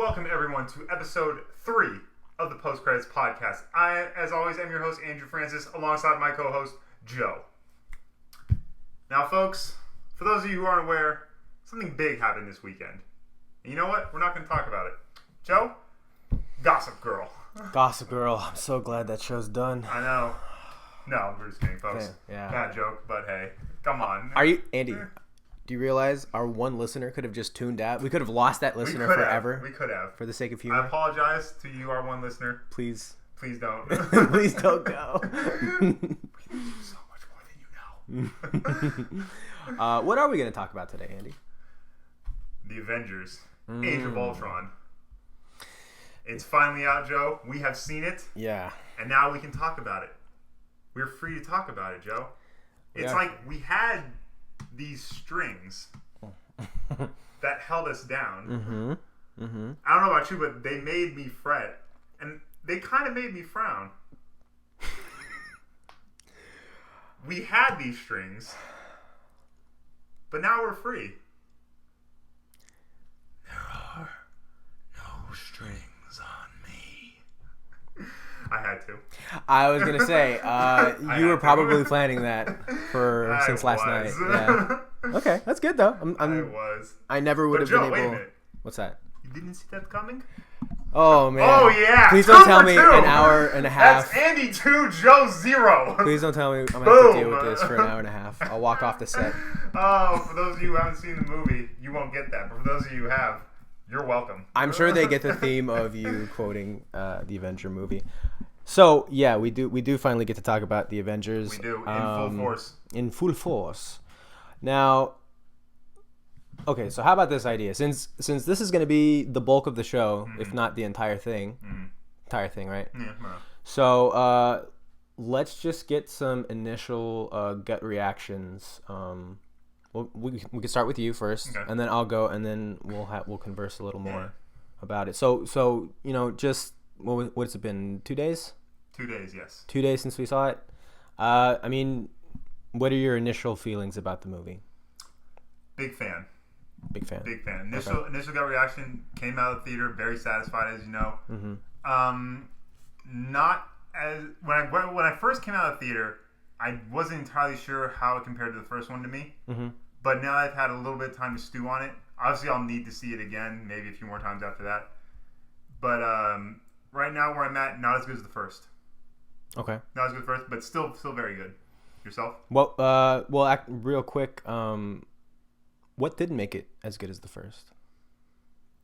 welcome everyone to episode 3 of the Post Credits Podcast. I, as always, am your host, Andrew Francis, alongside my co-host, Joe. Now, folks, for those of you who aren't aware, something big happened this weekend. And you know what? We're not going to talk about it. Joe? Gossip Girl. Gossip Girl. I'm so glad that show's done. I know. No, we're just kidding, folks. Okay, yeah. Bad joke, but hey, come on. Are you, Andy? Do you realize our one listener could have just tuned out? We could have lost that listener forever. We could have. For the sake of humor. I apologize to you, our one listener. Please don't. Please don't go. We need you so much more than you know. What are we going to talk about today, Andy? The Avengers. Age of Ultron. It's finally out, Joe. We have seen it. Yeah. And now we can talk about it. We're free to talk about it, Joe. It's like we had these strings that held us down. I don't know about you, but they made me fret. And they kind of made me frown. We had these strings, but now we're free. There are no strings on me. I had to. I was going to say, you were probably planning that since last night. Yeah. Okay, that's good though. I never would have been able. Wait a minute. What's that? You didn't see that coming? Oh man. Oh yeah. Please don't tell me an hour and a half. That's Andy 2, Joe 0. Please don't tell me I'm gonna have to deal with this for an hour and a half. I'll walk off the set. Oh, for those of you who haven't seen the movie, you won't get that. But for those of you who have, you're welcome. I'm sure they get the theme of you quoting the Avenger movie. So yeah, we do finally get to talk about the Avengers. We do in full force. In full force. Now, okay, so how about this idea? Since this is going to be the bulk of the show, if not the entire thing, right? Yeah. So let's just get some initial gut reactions. We can start with you first, okay. And then I'll go, and then we'll converse a little more about it. So you know, just what's it been? 2 days? 2 days, yes. 2 days since we saw it. I mean, what are your initial feelings about the movie? Big fan. Big fan. Initial gut reaction, came out of the theater very satisfied, as you know. Not as when I first came out of the theater, I wasn't entirely sure how it compared to the first one to me. But now I've had a little bit of time to stew on it. Obviously, I'll need to see it again, maybe a few more times after that. But right now, where I'm at, not as good as the first. Okay. Not as good as the first, but still very good. Yourself? Well, real quick. What didn't make it as good as the first?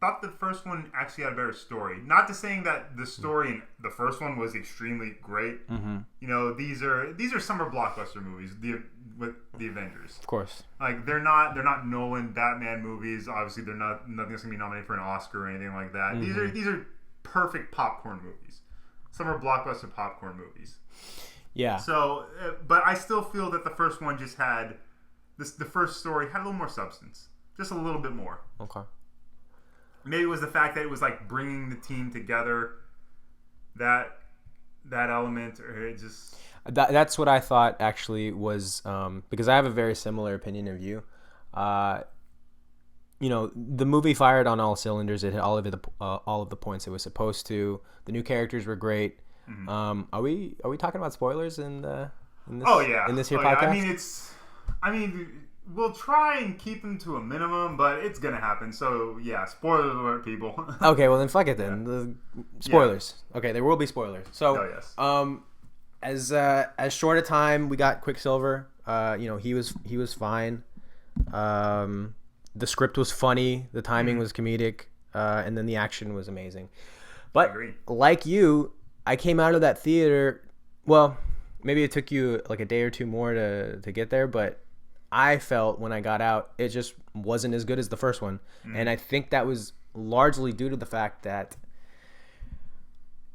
Thought the first one actually had a better story. Not to saying that the story in the first one was extremely great. You know, these are summer blockbuster movies. With the Avengers, of course. Like they're not Nolan Batman movies. Obviously, they're nothing's gonna be nominated for an Oscar or anything like that. These are perfect popcorn movies. Summer blockbuster popcorn movies. Yeah. So, but I still feel that the first one just had the first story had a little more substance, just a little bit more. Okay. Maybe it was the fact that it was like bringing the team together, that element, or it just. That's what I thought actually was because I have a very similar opinion of you. You know, the movie fired on all cylinders. It hit all of the points it was supposed to. The new characters were great. Are we talking about spoilers in this? Oh yeah. In this here podcast? Yeah. I mean, we'll try and keep them to a minimum, but it's gonna happen. So yeah, spoilers alert, people. Okay, well then fuck it then. The spoilers. Yeah. Okay, there will be spoilers. So yes. As short a time we got Quicksilver. You know, he was fine. The script was funny. The timing was comedic, and then the action was amazing. But like you, I came out of that theater. Well, maybe it took you like a day or two more to get there, but I felt when I got out, it just wasn't as good as the first one, and I think that was largely due to the fact that,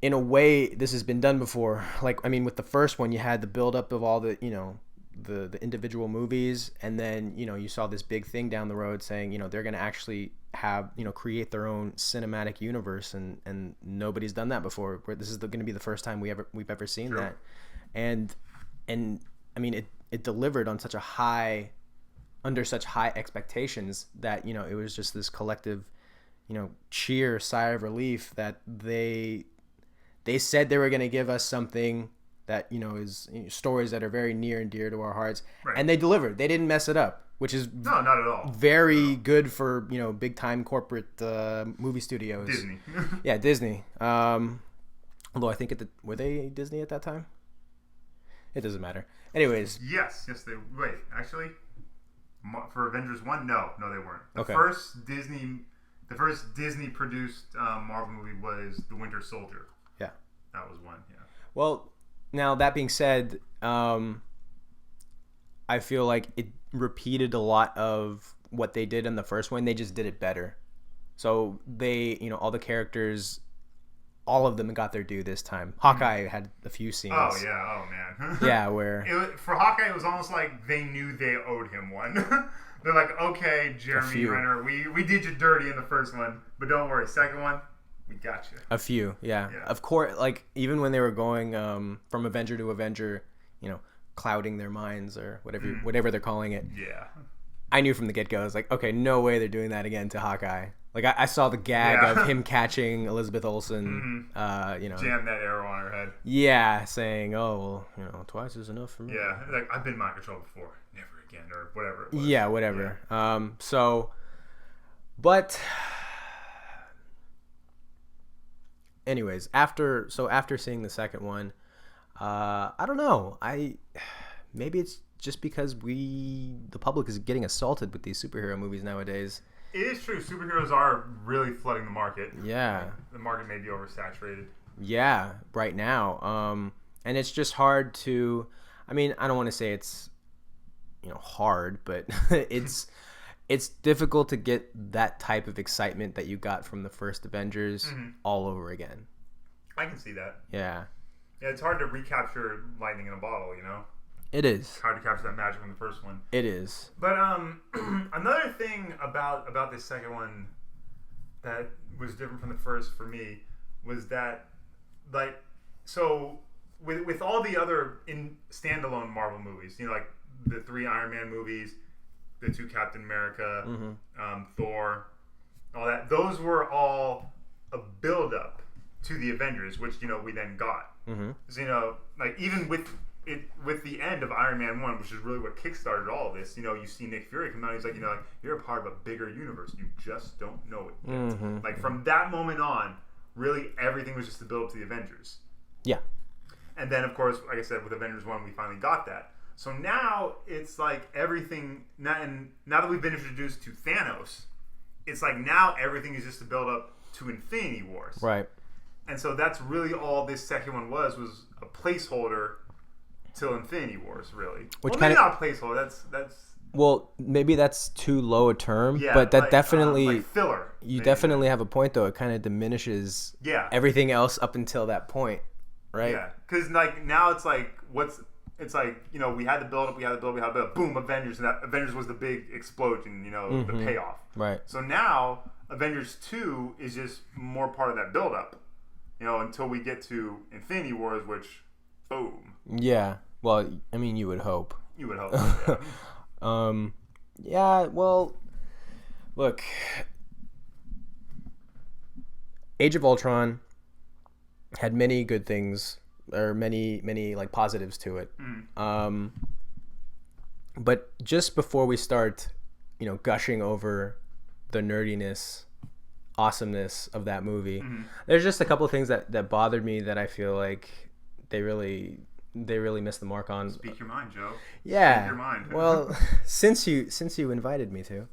in a way, this has been done before. Like, I mean, with the first one, you had the buildup of all the, you know, the individual movies, and then, you know, you saw this big thing down the road saying, you know, they're going to actually have, you know, create their own cinematic universe, and nobody's done that before. Where this is going to be the first time we've ever seen that, and I mean, it delivered on under such high expectations that, you know, it was just this collective, cheer, sigh of relief that they said they were going to give us something that is stories that are very near and dear to our hearts, and they delivered. They didn't mess it up, which is no, not at all. Very good for big time corporate movie studios. Disney. Yeah, Disney. Although I think were they Disney at that time? It doesn't matter. Anyways. Yes, they wait. Actually, for Avengers 1, no, they weren't. The first Disney produced Marvel movie was The Winter Soldier. Yeah, that was one. Yeah. Well, now that being said, I feel like it repeated a lot of what they did in the first one. They just did it better. So they, all the characters, all of them got their due this time. Hawkeye had a few scenes. Oh yeah, oh man. Yeah, where for Hawkeye it was almost like they knew they owed him one. They're like, okay, Jeremy Renner, we did you dirty in the first one, but don't worry, second one, we got you. A few, yeah. Of course, like even when they were going from Avenger to Avenger, clouding their minds or whatever they're calling it. Yeah. I knew from the get-go, I was like, okay, no way they're doing that again to Hawkeye. Like I saw the gag of him catching Elizabeth Olsen, jam that arrow on her head. Yeah, saying, "Oh, well, twice is enough for me." Yeah, like I've been in mind control before, never again, or whatever it was. Yeah, whatever. Yeah. But anyways, after seeing the second one, I don't know. Maybe it's just because the public is getting assaulted with these superhero movies nowadays. It is true. Superheroes are really flooding the market. Yeah. The market may be oversaturated. Yeah, right now. And it's just hard to... I mean, I don't want to say it's, hard, but it's difficult to get that type of excitement that you got from the first Avengers all over again. I can see that. Yeah. Yeah, it's hard to recapture lightning in a bottle, It is. It's hard to capture that magic from the first one. It is. But another thing about this second one that was different from the first for me was that, like, so with all the other standalone Marvel movies, like the 3 Iron Man movies, the 2 Captain America, Thor, all that, those were all a build-up to the Avengers, which, we then got. So, like, even with the end of Iron Man 1, which is really what kickstarted all of this, you see Nick Fury come out, he's like, you're a part of a bigger universe. You just don't know it yet. Like, from that moment on, really everything was just to build up to the Avengers. Yeah. And then, of course, like I said, with Avengers 1, we finally got that. So now, it's like everything, now that we've been introduced to Thanos, it's like now everything is just to build up to Infinity Wars. Right. And so that's really all this second one was a placeholder till Infinity Wars, really. Maybe not a placeholder. That's. Well, maybe that's too low a term, yeah, but that definitely like filler. You definitely have a point, though. It kind of diminishes everything else up until that point, right? Yeah, because like now it's like it's like we had to build up, boom, Avengers, and that Avengers was the big explosion, the payoff. Right. So now Avengers 2 is just more part of that build up, until we get to Infinity Wars, which, boom. Yeah. Well, I mean, you would hope. You would hope. Yeah. Yeah, well, look, Age of Ultron had many good things, or many like positives to it. But just before we start, gushing over the nerdiness, awesomeness of that movie, there's just a couple of things that bothered me that I feel like they really missed the mark on. Speak your mind, Joe. Yeah. Speak your mind. Well, since you invited me to,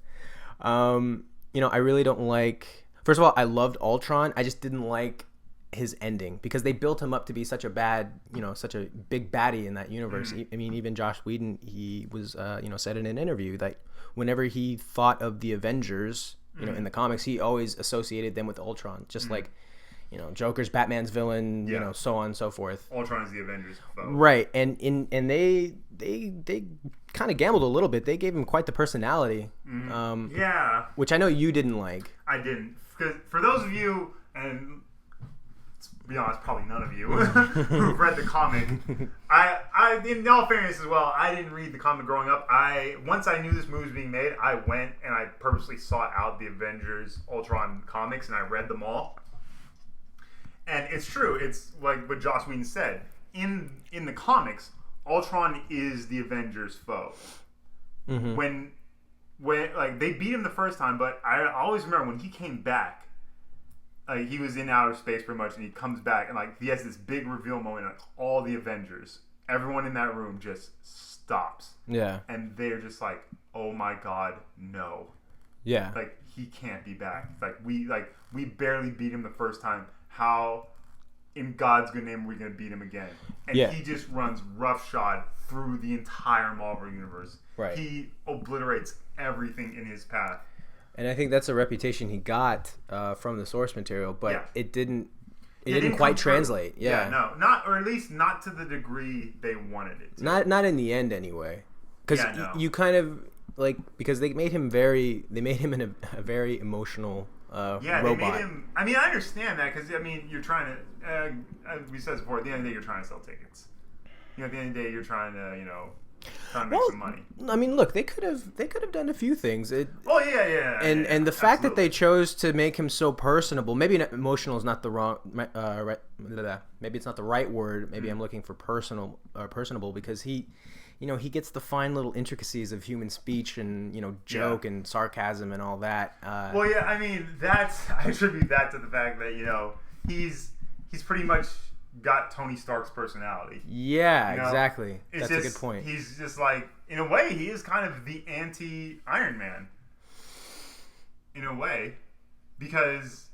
I really don't like. First of all, I loved Ultron. I just didn't like his ending because they built him up to be such a such a big baddie in that universe. I mean, even Joss Whedon, he was, said in an interview that whenever he thought of the Avengers, in the comics, he always associated them with Ultron, just like. Joker's Batman's villain, so on and so forth. Ultron is the Avengers foe. Right, and they kind of gambled a little bit. They gave him quite the personality. Which I know you didn't like. I didn't, because for those of you, and to be honest, probably none of you who've read the comic. I, in all fairness as well, I didn't read the comic growing up. Once I knew this movie was being made, I went and I purposely sought out the Avengers Ultron comics and I read them all. And it's true. It's like what Joss Whedon said. In the comics, Ultron is the Avengers' foe. Mm-hmm. When like they beat him the first time, but I always remember when he came back. He was in outer space pretty much, and he comes back, and like he has this big reveal moment. Like all the Avengers, everyone in that room just stops. Yeah, and they're just like, "Oh my God, no!" Yeah, like he can't be back. We barely beat him the first time. How, in God's good name, are we gonna beat him again? And he just runs roughshod through the entire Marvel universe. Right, he obliterates everything in his path. And I think that's a reputation he got from the source material, but it didn't quite translate. Yeah, not, or at least not to the degree they wanted it to. Not in the end anyway, because you kind of like because they made him in a very emotional robot. They made him. I mean, I understand that because I mean, you're trying to. We said this before. At the end of the day, you're trying to sell tickets. At the end of the day, you're trying to trying to make some money. I mean, look, they could have done a few things. And the fact that they chose to make him so personable, maybe emotional is not the wrong, maybe it's not the right word. Maybe I'm looking for personable because he gets the fine little intricacies of human speech and joke and sarcasm and all that. I mean I attribute that to the fact that he's pretty much got Tony Stark's personality. Yeah, exactly. That's a good point. He's just like, in a way, he is kind of the anti-Iron Man. In a way. Because...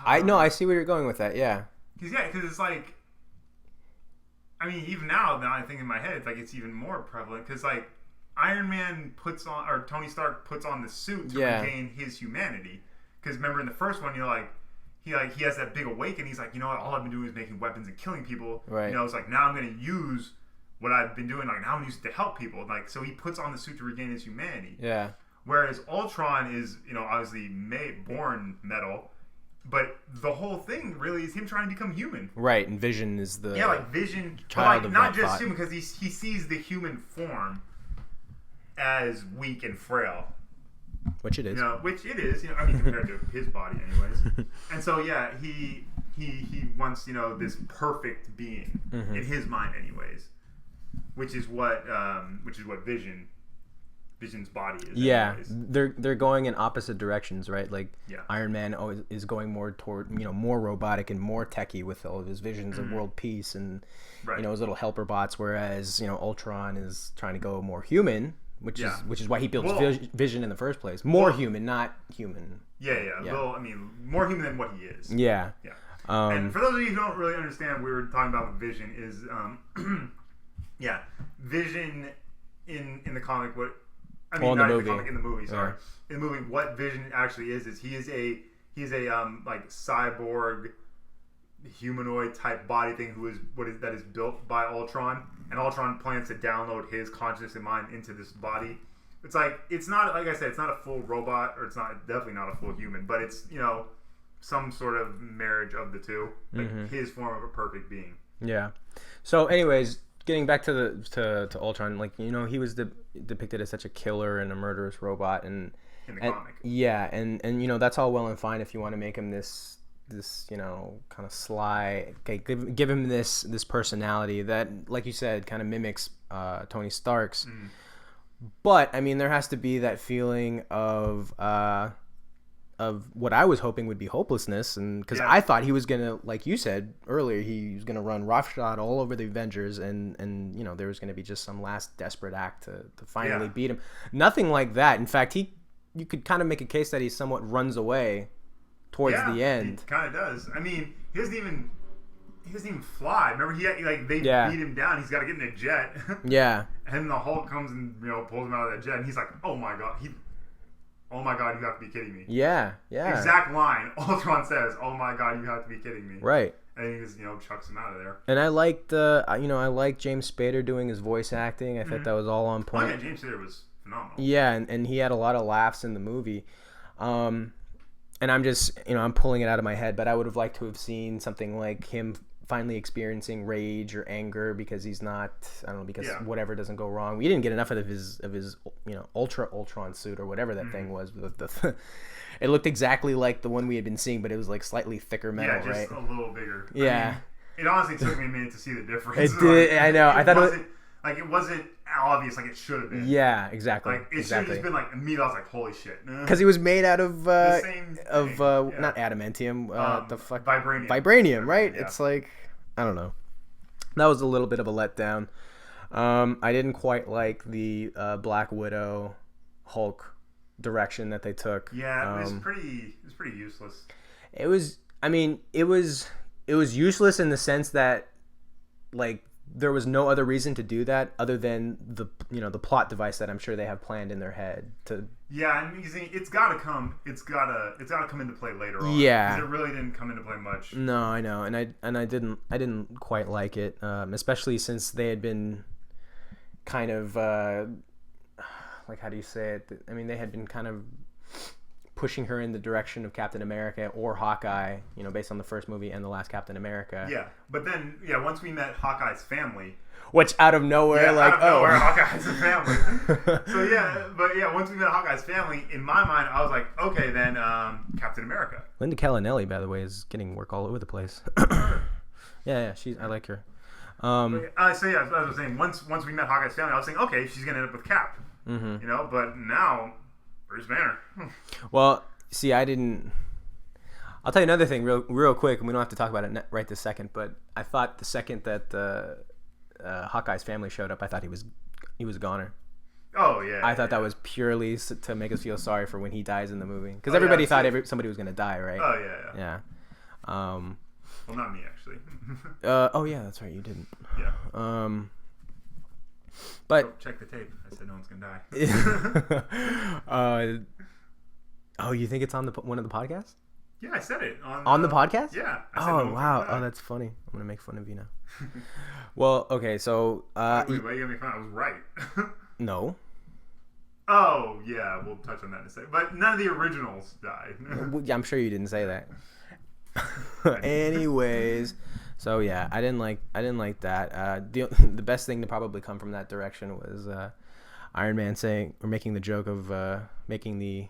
I see where you're going with that, yeah. Because it's like... I mean, even now I think in my head, it's like it's even more prevalent. Because, like, Iron Man or Tony Stark puts on the suit to regain his humanity. Because remember in the first one, he has that big awakening. He's like, you know what? All I've been doing is making weapons and killing people. Right. It's like now I'm going to use what I've been doing. Like now I'm going to use it to help people. Like so, he puts on the suit to regain his humanity. Yeah. Whereas Ultron is, obviously born metal, but the whole thing really is him trying to become human. Right. And Vision is the Vision, child of not just thought. Human because he sees the human form as weak and frail. Which it is. Which it is. I mean, compared to his body, anyways. And so, he wants, this perfect being in his mind, anyways. Which is what Vision's body is. Yeah, anyways. they're going in opposite directions, right? Like Iron Man is going more toward more robotic and more techie with all of his visions of world peace and his little helper bots, whereas Ultron is trying to go more human. Which is why he built Vision in the first place. More human, not human. Yeah. Well, I mean, more human than what he is. Yeah. And for those of you who don't really understand, we were talking about Vision is, Vision in the comic. In the movie. Sorry, in the movie, what Vision actually is he is a like cyborg, humanoid type body thing that is built by Ultron. And Ultron plans to download his consciousness and mind into this body. It's like it's not like I said, it's not a full robot, or it's definitely not a full human, but it's some sort of marriage of the two, like his form of a perfect being. Yeah. So, anyways, getting back to Ultron, like he was depicted as such a killer and a murderous robot, and in the comic. Yeah, and that's all well and fine if you want to make him this kind of sly, okay, give him this personality that, like you said, kind of mimics Tony Stark's. But I mean, there has to be that feeling of what I was hoping would be hopelessness, and because I thought he was gonna, like you said earlier, he was gonna run roughshod all over the Avengers, and there was gonna be just some last desperate act to finally beat him. Nothing like that. In fact, you could kind of make a case that he somewhat runs away towards the end. He kind of does. I mean, he doesn't even fly. Remember, they beat him down. He's got to get in a jet. And the Hulk comes and pulls him out of that jet, and he's like, "Oh my god, oh my god, you have to be kidding me." Yeah. Exact line. Ultron says, "Oh my god, you have to be kidding me." Right. And he just chucks him out of there. And I liked I liked James Spader doing his voice acting. I thought that was all on point. Oh yeah, James Spader was phenomenal. Yeah, and he had a lot of laughs in the movie. and I'm just, I'm pulling it out of my head, but I would have liked to have seen something like him finally experiencing rage or anger because he's not, I don't know, because whatever doesn't go wrong. We didn't get enough of his Ultron suit or whatever that thing was. It looked exactly like the one we had been seeing, but it was like slightly thicker metal, right? Yeah, just right? a little bigger. Yeah. I mean, it honestly took me a minute to see the difference. It did. I know. I thought it wasn't obvious like it should have been. Yeah, exactly. Like it should have just been like immediately. I was like, holy shit. Because he was made out of the same thing. not adamantium. The fuck vibranium. Vibranium, right? Yeah. It's like, I don't know. That was a little bit of a letdown. I didn't quite like the Black Widow Hulk direction that they took. Yeah, it was pretty useless. It was. I mean, it was useless in the sense that, like, there was no other reason to do that other than the plot device that I'm sure they have planned in their head to. Yeah, and it's gotta come into play later on. Yeah, 'cause it really didn't come into play much. No, I know, and I didn't quite like it, especially since they had been kind of like, how do you say it? I mean, they had been kind of pushing her in the direction of Captain America or Hawkeye, based on the first movie and the last Captain America. Yeah, but then once we met Hawkeye's family. Which out of nowhere, Hawkeye has a family. So once we met Hawkeye's family, in my mind, I was like, okay, then Captain America. Linda Calinelli, by the way, is getting work all over the place. yeah, I like her. As I was saying, once we met Hawkeye's family, I was saying, okay, she's gonna end up with Cap. Mm-hmm. But now Bruce Banner. Well, see, I didn't. I'll tell you another thing, real quick, and we don't have to talk about it right this second. But I thought the second that Hawkeye's family showed up, I thought he was a goner. Oh yeah. I thought that was purely to make us feel sorry for when he dies in the movie, because everybody thought somebody was gonna die, right? Oh yeah. Well, not me actually. Oh yeah, that's right, you didn't. Yeah. But check the tape. I said no one's gonna die. Oh, you think it's on one of the podcasts? Yeah, I said it on the podcast. Yeah. Oh wow! Oh, that's funny. I'm gonna make fun of you now. Well, okay, so wait, why are you gonna make fun? I was right. No. Oh yeah, we'll touch on that in a second. But none of the originals died. I'm sure you didn't say that. Anyways. So yeah, I didn't like that. The best thing to probably come from that direction was Iron Man making the joke of hiding the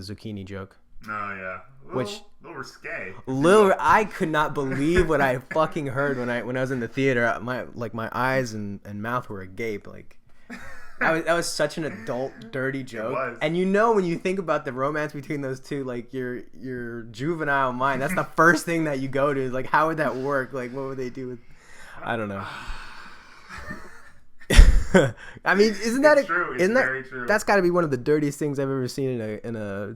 zucchini joke. Oh yeah, little risque. I could not believe what I fucking heard when I was in the theater. My eyes and mouth were agape. Like that was such an adult dirty joke. It was. And when you think about the romance between those two, like your juvenile mind, that's the first thing that you go to. Like, how would that work? Like, what would they do with? I don't know. I mean, isn't that true? Isn't that very true? That's got to be one of the dirtiest things I've ever seen in a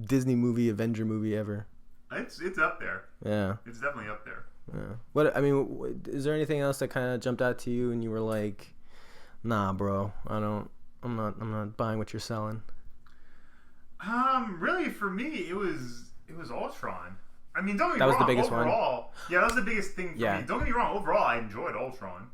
Disney movie, Avenger movie ever. It's up there. Yeah, it's definitely up there. Yeah. Is there anything else that kind of jumped out to you and you were like, nah, bro, I'm not buying what you're selling? Really, for me, it was Ultron. I mean, don't get me wrong. That was the biggest overall, one. Yeah, that was the biggest thing for me. Don't get me wrong. Overall, I enjoyed Ultron.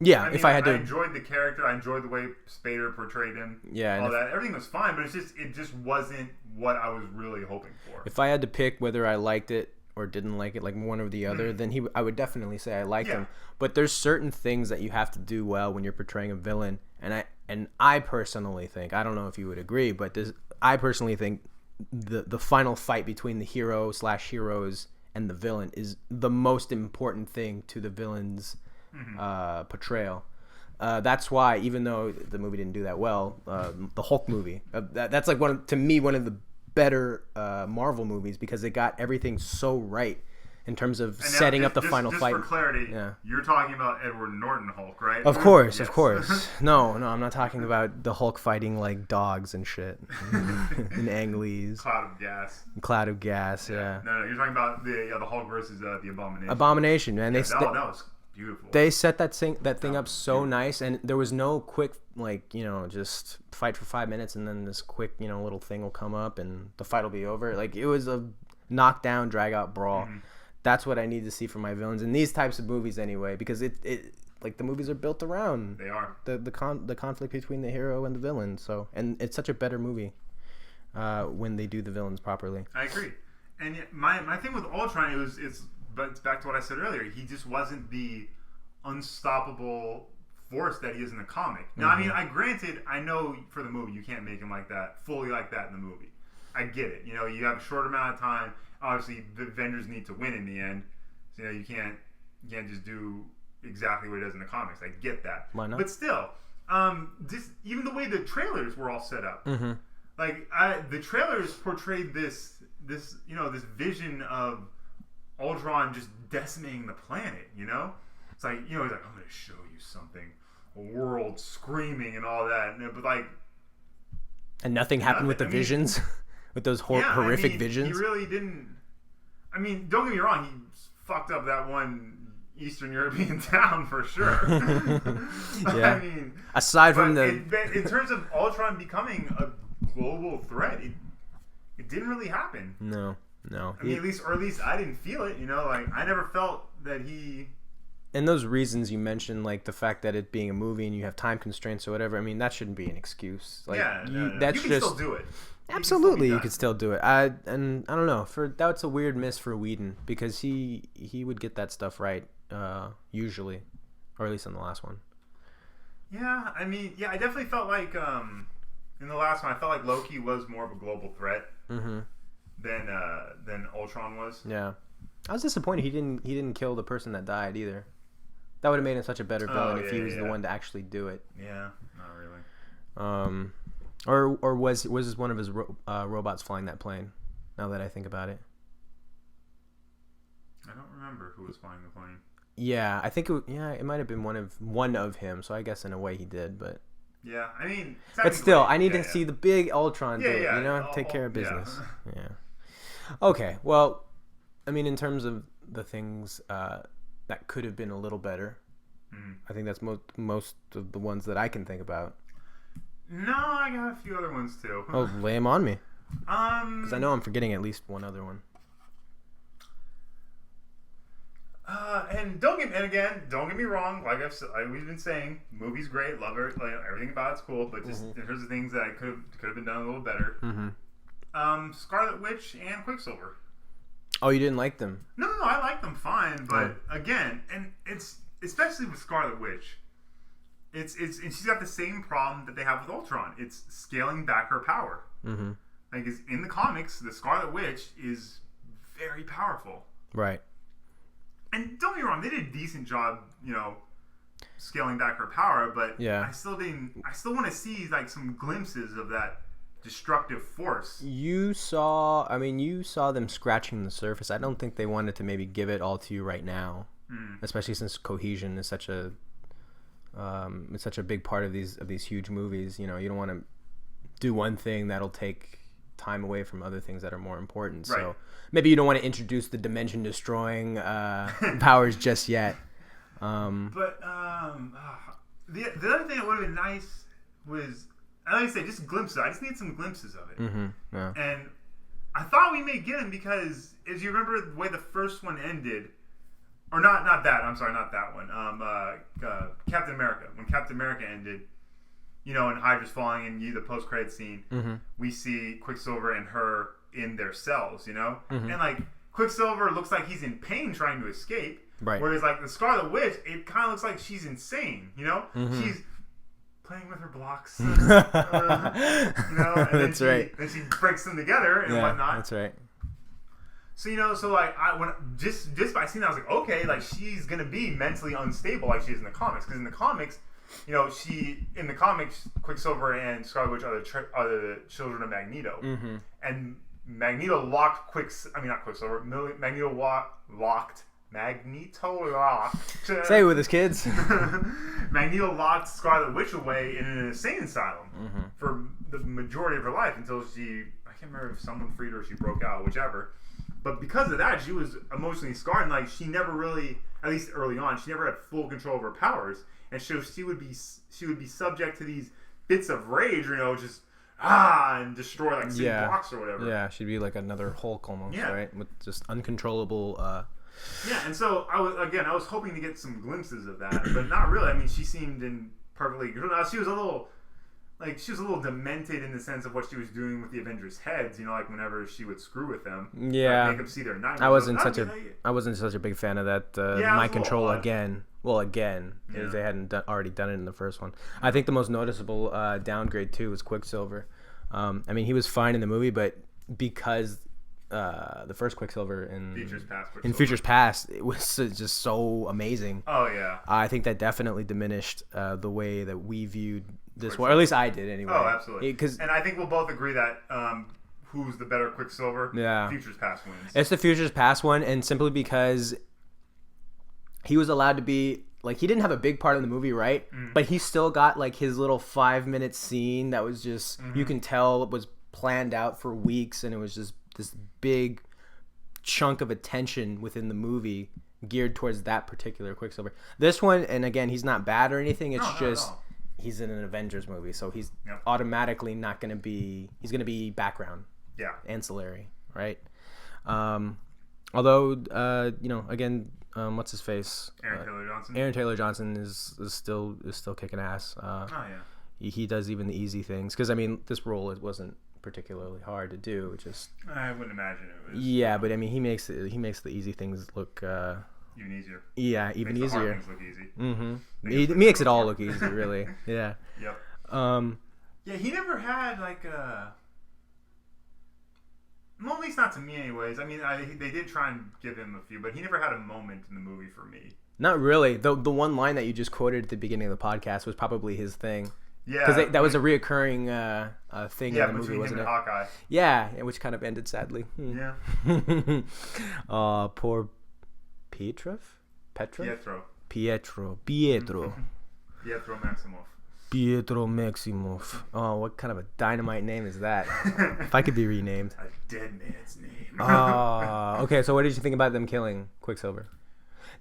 Yeah, I enjoyed the character. I enjoyed the way Spader portrayed him. Yeah, all that. Everything was fine, but it just wasn't what I was really hoping for. If I had to pick whether I liked it or didn't like it, like one or the other, then I would definitely say I liked him. But there's certain things that you have to do well when you're portraying a villain, and I personally think, I don't know if you would agree, but I personally think the final fight between the hero/heroes and the villain is the most important thing to the villain's portrayal. That's why, even though the movie didn't do that well, the Hulk movie, that's like one of the better Marvel movies, because it got everything so right in terms of setting up the final fight. Just for clarity, you're talking about Edward Norton Hulk, right? Of course, yes. Of course. No, I'm not talking about the Hulk fighting like dogs and shit in Ang Lee's Cloud of Gas. Yeah. No, you're talking about the Hulk versus the Abomination. Abomination, man. That was beautiful. They set that thing up so nice, and there was no quick, just fight for 5 minutes and then this quick, little thing will come up and the fight will be over. Like, it was a knockdown, drag out brawl. Mm-hmm. That's what I need to see from my villains in these types of movies anyway, because it like, the movies are built around the conflict between the hero and the villain. So, and it's such a better movie. when they do the villains properly. I agree. And yet my thing with Ultron, but it's back to what I said earlier. He just wasn't the unstoppable force that he is in the comic. Now, I mean, I know for the movie you can't make him like that, fully like that in the movie. I get it. You know, you have a short amount of time. Obviously, the Avengers need to win in the end. So, you know, you can't just do exactly what he does in the comics. I get that. Why not? But still, even the way the trailers were all set up, like the trailers portrayed this vision of Ultron just decimating the planet. You know, it's like, you know, he's like, I'm going to show you something, a world screaming and all that, and nothing happened with the visions. With those horrific visions. He really didn't. I mean, don't get me wrong. He fucked up that one Eastern European town for sure. Yeah. I mean, aside from in terms of Ultron becoming a global threat, it didn't really happen. No. I mean, at least I didn't feel it. You know, like I never felt that he. And those reasons you mentioned, like the fact that it being a movie and you have time constraints or whatever, I mean, that shouldn't be an excuse. Like, you can still do it. Absolutely, you could still do it. I don't know. That's a weird miss for Whedon because he would get that stuff right usually, or at least in the last one. Yeah, I mean, I definitely felt like in the last one, I felt like Loki was more of a global threat than Ultron was. Yeah, I was disappointed he didn't kill the person that died either. That would have made him such a better villain if he was the one to actually do it. Yeah, not really. Or was one of his robots flying that plane? Now that I think about it, I don't remember who was flying the plane. Yeah, I think it might have been one of him. So I guess in a way he did, but yeah, I mean, but still, I need to see the big Ultron do it. You know, take care of business. Yeah. Okay, well, I mean, in terms of the things that could have been a little better, I think that's most of the ones that I can think about. No, I got a few other ones too. Oh, lay them on me. Because I know I'm forgetting at least one other one. And don't get me wrong. Like we've been saying, movie's great, love it, like, everything about it's cool. But just here's the things that could have been done a little better. Scarlet Witch and Quicksilver. Oh, you didn't like them? No, I like them fine. But again, and it's especially with Scarlet Witch. And she's got the same problem that they have with Ultron. It's scaling back her power. Like in the comics, the Scarlet Witch is very powerful. Right. And don't get me wrong, they did a decent job, you know, scaling back her power. But I still want to see like some glimpses of that destructive force. You saw them scratching the surface. I don't think they wanted to maybe give it all to you right now, especially since cohesion is such a big part of these huge movies. You know, you don't want to do one thing that'll take time away from other things that are more important. Right. So maybe you don't want to introduce the dimension destroying powers just yet. But the other thing that would have been nice was, like I say, just glimpses. I just need some glimpses of it. Yeah. And I thought we may get them because, as you remember the way the first one ended. Or not that. I'm sorry, not that one. Captain America. When Captain America ended, you know, and Hydra's falling, and the post-credit scene, we see Quicksilver and her in their cells, you know, and like Quicksilver looks like he's in pain trying to escape, right? Whereas like the Scarlet Witch, it kind of looks like she's insane, you know, she's playing with her blocks, you know, and that's right. Then she breaks them together and whatnot. That's right. So, you know, when just by seeing that, I was like, okay, like she's gonna be mentally unstable like she is in the comics. Because in the comics, you know, Quicksilver and Scarlet Witch are the children of Magneto, and Magneto locked Magneto locked. Say it with his kids. Magneto locked Scarlet Witch away in an insane asylum for the majority of her life until I can't remember if someone freed her or she broke out, whichever. But because of that, she was emotionally scarred, and like she never really, at least early on, she never had full control of her powers, and so she would be subject to these fits of rage, you know, just and destroy like city blocks or whatever. Yeah, she'd be like another Hulk almost, right? With just uncontrollable. Yeah, and so I was hoping to get some glimpses of that, but not really. I mean, she seemed in perfectly good. Now she was a little like she was a little demented in the sense of what she was doing with the Avengers' heads. You know, like whenever she would screw with them, make them see their nightmares. I wasn't such a big fan of that mind control again. Well, because they hadn't already done it in the first one. I think the most noticeable downgrade too was Quicksilver. I mean, he was fine in the movie, but because the first Quicksilver in Futures Past, it was just so amazing. Oh yeah. I think that definitely diminished the way that we viewed this one, or at least I did anyway. Oh, absolutely. And I think we'll both agree that who's the better Quicksilver? Yeah. Futures Past wins. It's the Futures Past one, and simply because he was allowed to be like, he didn't have a big part in the movie, right? But he still got like his little 5-minute scene that was just you can tell it was planned out for weeks, and it was just this big chunk of attention within the movie geared towards that particular Quicksilver. This one, and again, he's not bad or anything. It's just he's in an Avengers movie, so he's automatically not going to be. He's going to be background, ancillary, right? Although, again, what's his face? Aaron Taylor Johnson. Aaron Taylor Johnson is still kicking ass. He does even the easy things, because I mean, this role wasn't particularly hard to do. Just I wouldn't imagine it was. Yeah, but I mean, he makes the easy things look even easier. Yeah, even makes easier. The hard things look easy. He makes it all look easy, really. Yeah. Yep. Yeah, he never had like a. Well, at least not to me, anyways. I mean, they did try and give him a few, but he never had a moment in the movie for me. Not really. The one line that you just quoted at the beginning of the podcast was probably his thing. Yeah, because that was a reoccurring thing in the movie, wasn't it? Hawkeye. Yeah, which kind of ended sadly. Yeah. Poor Pietro. Pietro Maximoff. Pietro Maximoff. Oh, what kind of a dynamite name is that? If I could be renamed. A dead man's name. Okay, so what did you think about them killing Quicksilver?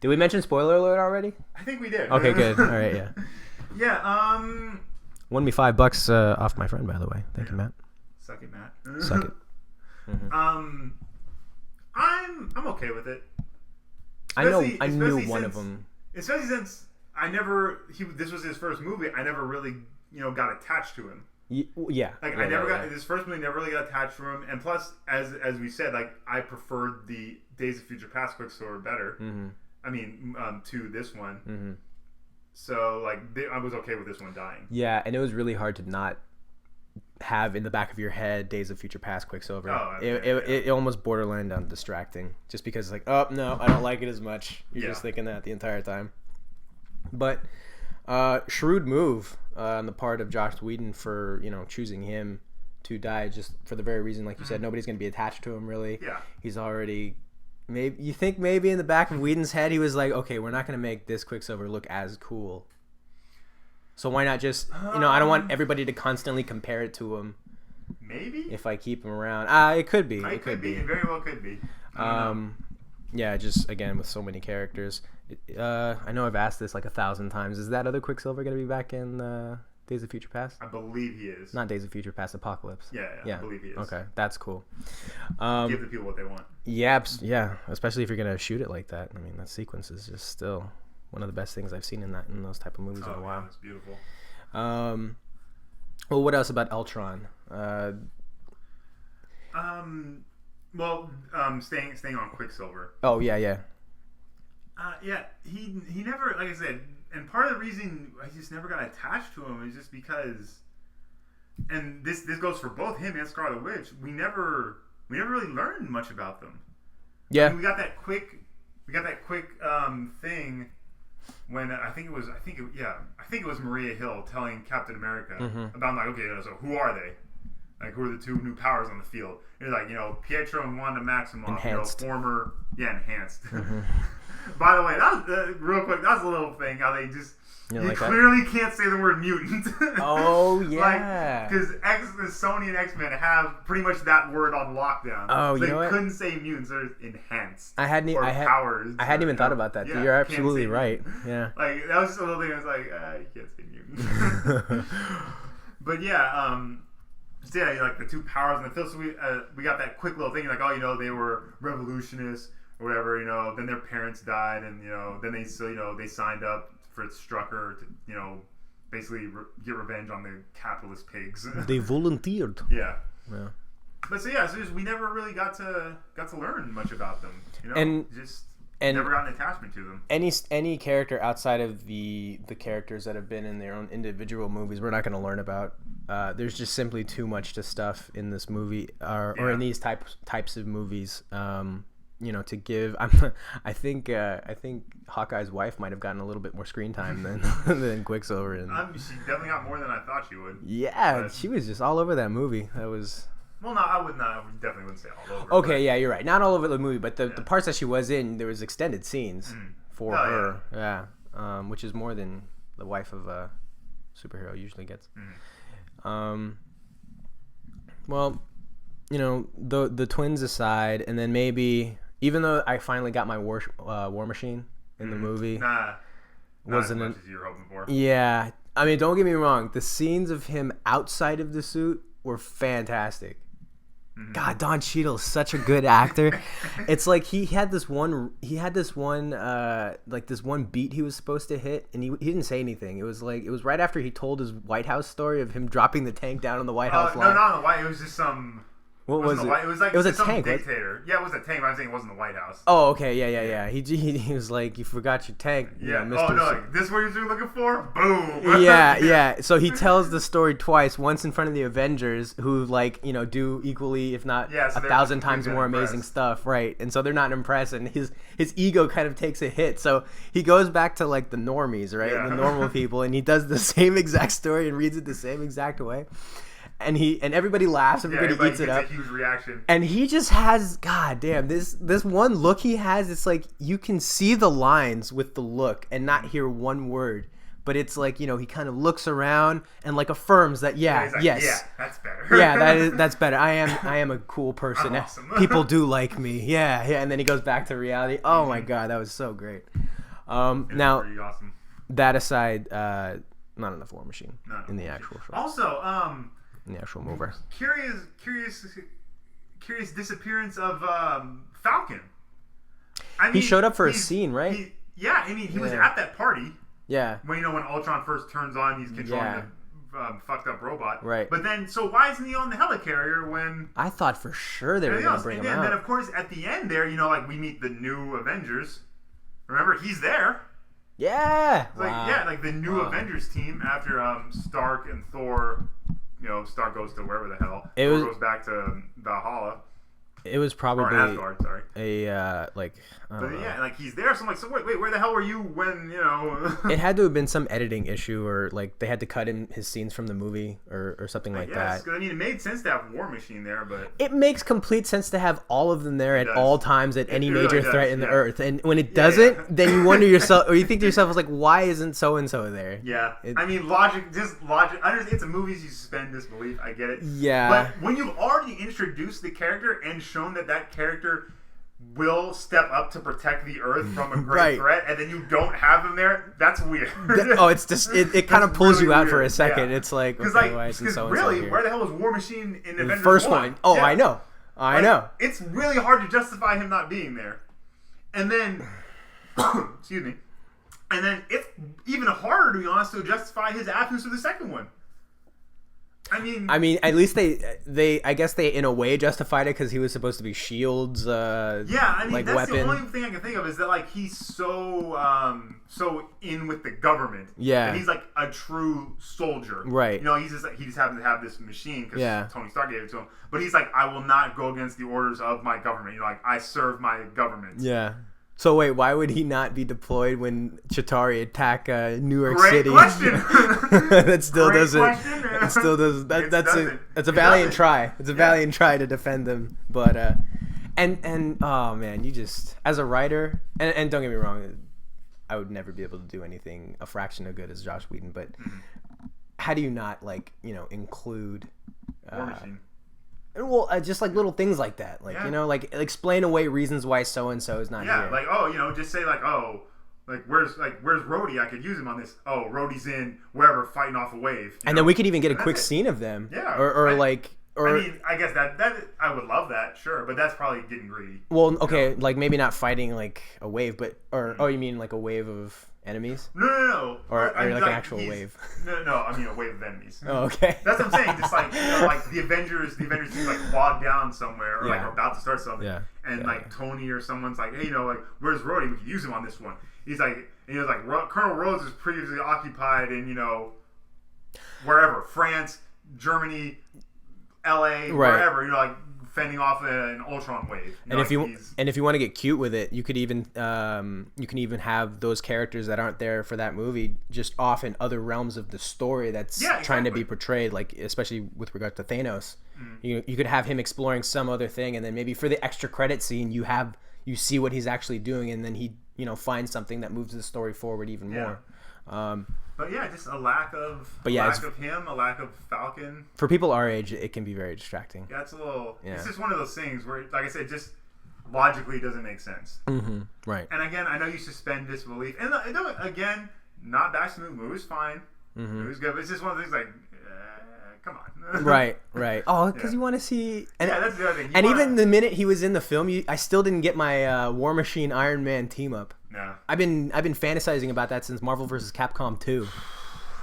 Did we mention spoiler alert already? I think we did. Okay, good. All right, yeah. Yeah, Won me $5 off my friend, by the way. Thank you, Matt. Suck it, Matt. Suck it. I'm okay with it. I knew one of them. Especially since this was his first movie. I never really, got attached to him. Yeah. Like I never got this first movie. Never really got attached to him. And plus, as we said, like I preferred the Days of Future Past Quicksilver better. I mean, to this one. So like I was okay with this one dying. Yeah, and it was really hard to not have in the back of your head Days of Future Past Quicksilver. It almost borderlined on distracting, just because it's like, oh no, I don't like it as much. You're just thinking that the entire time. But shrewd move on the part of Joss Whedon for choosing him to die, just for the very reason, like you said, nobody's going to be attached to him really. Yeah, he's already. Maybe you think maybe in the back of Whedon's head he was like, okay, we're not going to make this Quicksilver look as cool. So why not just, I don't want everybody to constantly compare it to him. Maybe? If I keep him around. It could be. It could be. It very well could be. Yeah, just, again, with so many characters. I know I've asked this like 1,000 times. Is that other Quicksilver going to be back in Days of Future Past? I believe he is. Not Days of Future Past, Apocalypse. Yeah, I believe he is. Okay, that's cool. Give the people what they want. Yeah, especially if you're going to shoot it like that. I mean, that sequence is just still one of the best things I've seen in those type of movies in a while. It's beautiful. Well, what else about Ultron? Staying on Quicksilver. Oh yeah. Yeah, he never, like I said, and part of the reason I just never got attached to him is just because, and this goes for both him and Scarlet Witch. We never really learned much about them. Yeah, I mean, we got that quick thing when I think it was Maria Hill telling Captain America about, like, okay, so who are they? Like, who are the two new powers on the field? It's like, Pietro and Wanda Maximoff, enhanced. Enhanced. By the way, that was real quick. That was a little thing how they just clearly can't say the word mutant. Oh yeah, because Sony and X-Men have pretty much that word on lockdown. Oh, so you know what? They couldn't say mutants; they're enhanced. I hadn't even thought about that. Yeah, you're absolutely right. Yeah, like that was just a little thing. I was like, you can't say mutant. But yeah, like the two powers in the field. So we got that quick little thing. Like, they were revolutionists. Or whatever, then their parents died, and then they signed up for Strucker to basically get revenge on the capitalist pigs. They volunteered. Yeah. Yeah. But so we never really got to learn much about them. You know, and never got an attachment to them. Any character outside of the characters that have been in their own individual movies, we're not going to learn about. There's just simply too much to stuff in this movie, or in these types of movies. To give. I think Hawkeye's wife might have gotten a little bit more screen time than Quicksilver. And she definitely got more than I thought she would. Yeah, but she was just all over that movie. That was. Well, no, I definitely wouldn't say all over. Okay, yeah, you're right. Not all over the movie, but the parts that she was in, there was extended scenes for her. Yeah, which is more than the wife of a superhero usually gets. Well, the twins aside, and then maybe even though I finally got my War Machine in the movie, not as much as you were hoping for. Yeah, I mean, don't get me wrong. The scenes of him outside of the suit were fantastic. God, Don Cheadle's such a good actor. It's like he had this one beat he was supposed to hit, and he didn't say anything. It was right after he told his White House story of him dropping the tank down on the White House lawn. No, not on the White. It was just some. What was it? It was a tank, dictator. Right? Yeah, it was a tank. But I'm saying it wasn't the White House. Oh, okay, yeah. He was like, "You forgot your tank." Yeah. Mr. Oh no, like, this is what you're looking for? Boom. Yeah. So he tells the story twice. Once in front of the Avengers, who do equally, if not 1,000 times more amazing stuff, right? And so they're not impressed, and his ego kind of takes a hit. So he goes back to the normies, right? Yeah. The normal people, and he does the same exact story and reads it the same exact way. And everybody laughs, everybody eats it up. A huge reaction. And he just has, god damn, this one look he has, it's like you can see the lines with the look and not hear one word. But it's like, he kind of looks around and affirms that yes. Yeah, that's better. That's better. I am a cool person. I'm awesome. People do like me. Yeah. And then he goes back to reality. Oh my god, that was so great. Now pretty awesome. That aside, not enough War Machine in the actual show. Also, in the actual movie. Curious disappearance of Falcon. I mean, he showed up for a scene, right? He was at that party. Yeah. When Ultron first turns on, he's controlling the fucked up robot. Right. But then, so why isn't he on the helicarrier when? I thought for sure they were going to bring him out. And then, of course, at the end there, we meet the new Avengers. Remember, he's there. Yeah. The new Avengers team after Stark and Thor. Stark goes to wherever the hell. Thor goes back to Valhalla. It was probably Asgard, sorry. He's there. So I'm like, so wait, where the hell were you when It had to have been some editing issue, or they had to cut in his scenes from the movie, or something like that. Because it made sense to have War Machine there, but it makes complete sense to have all of them there at all times at any major threat in the Earth. And when it doesn't, then you wonder yourself, or you think to yourself, "I was like, why isn't so and so there?" Yeah, logic. I understand it's a movie, you suspend disbelief. I get it. Yeah, but when you've already introduced the character and shown that character will step up to protect the Earth from a great threat, and then you don't have him there, that's weird. It's just it kind of pulls really you out weird. For a second. Yeah. It's like, why isn't so really, where the hell was War Machine in Avengers first 1? Oh, yeah. I know. It's really hard to justify him not being there. And then, excuse me, and then it's even harder, to be honest, to justify his absence for the second one. I mean, at least they I guess they in a way justified it because he was supposed to be Shield's that's weapon. The only thing I can think of is that he's so in with the government. Yeah, and he's like a true soldier. Right. He just happens to have this machine because Tony Stark gave it to him. But he's like, I will not go against the orders of my government. I serve my government. Yeah. So wait, why would he not be deployed when Chitauri attack New York Great City? Question. That still Great doesn't. Question. It still doesn't. That's a valiant try. It's a valiant try to defend them. But and oh man, you just as a writer, and don't get me wrong, I would never be able to do anything a fraction of good as Joss Whedon. But how do you not include War Machine? Well, just little things like that, explain away reasons why so and so is not here. Yeah, just say where's Rhodey? I could use him on this. Oh, Rhodey's in wherever fighting off a wave. And then we could even get a quick scene of them. Yeah, I guess that I would love that, sure, but that's probably getting greedy. Well, okay, maybe not fighting a wave, but you mean a wave of enemies? No. Or like an actual wave? No. I mean a wave of enemies. Oh, okay. That's what I'm saying. Just like like the Avengers seem like bogged down somewhere, or like are about to start something. Yeah. And Tony or someone's like, hey, like where's Rhodey? We could use him on this one. He's like, and he was like, Colonel Rhodes was previously occupied in wherever, France, Germany, L.A., wherever. Like fending off an Ultron wave. And if you want to get cute with it, you could even have those characters that aren't there for that movie just off in other realms of the story that's trying to be portrayed, like especially with regard to Thanos. You could have him exploring some other thing, and then maybe for the extra credit scene you see what he's actually doing, and then he finds something that moves the story forward even more. But yeah, just a lack of him, a lack of Falcon. For people our age, it can be very distracting. Yeah, it's a little. Yeah. It's just one of those things where, like I said, just logically doesn't make sense. Mm-hmm. Right. And again, I know you suspend disbelief, and again, not bashing the movie was fine. Mm-hmm. It was good, but it's just one of the things like, come on. Right. Oh, because you want to see. And, that's the other thing. Even the minute he was in the film, I still didn't get my War Machine Iron Man team up. No. I've been fantasizing about that since Marvel vs. Capcom 2.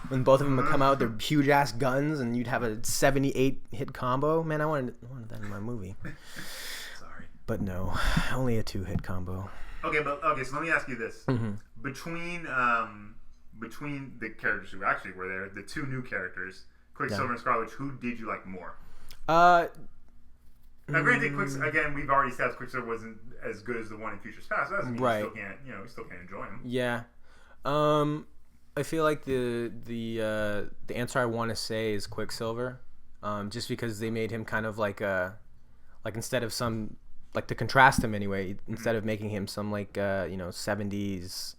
When both of them would come out with their huge ass guns and you'd have a 78 hit combo. Man, I wanted that in my movie. Sorry. But no, only a 2-hit combo. Okay, so let me ask you this. Mm-hmm. Between the characters who actually were there, the two new characters, Quicksilver and Scarlet Witch, who did you like more? Now, granted, again, we've already established Quicksilver wasn't as good as the one in Futures Past. So that doesn't mean you still can't enjoy him. Yeah. I feel like the answer I want to say is Quicksilver, just because they made him kind of like instead of some, like to contrast him anyway, instead of making him some 70s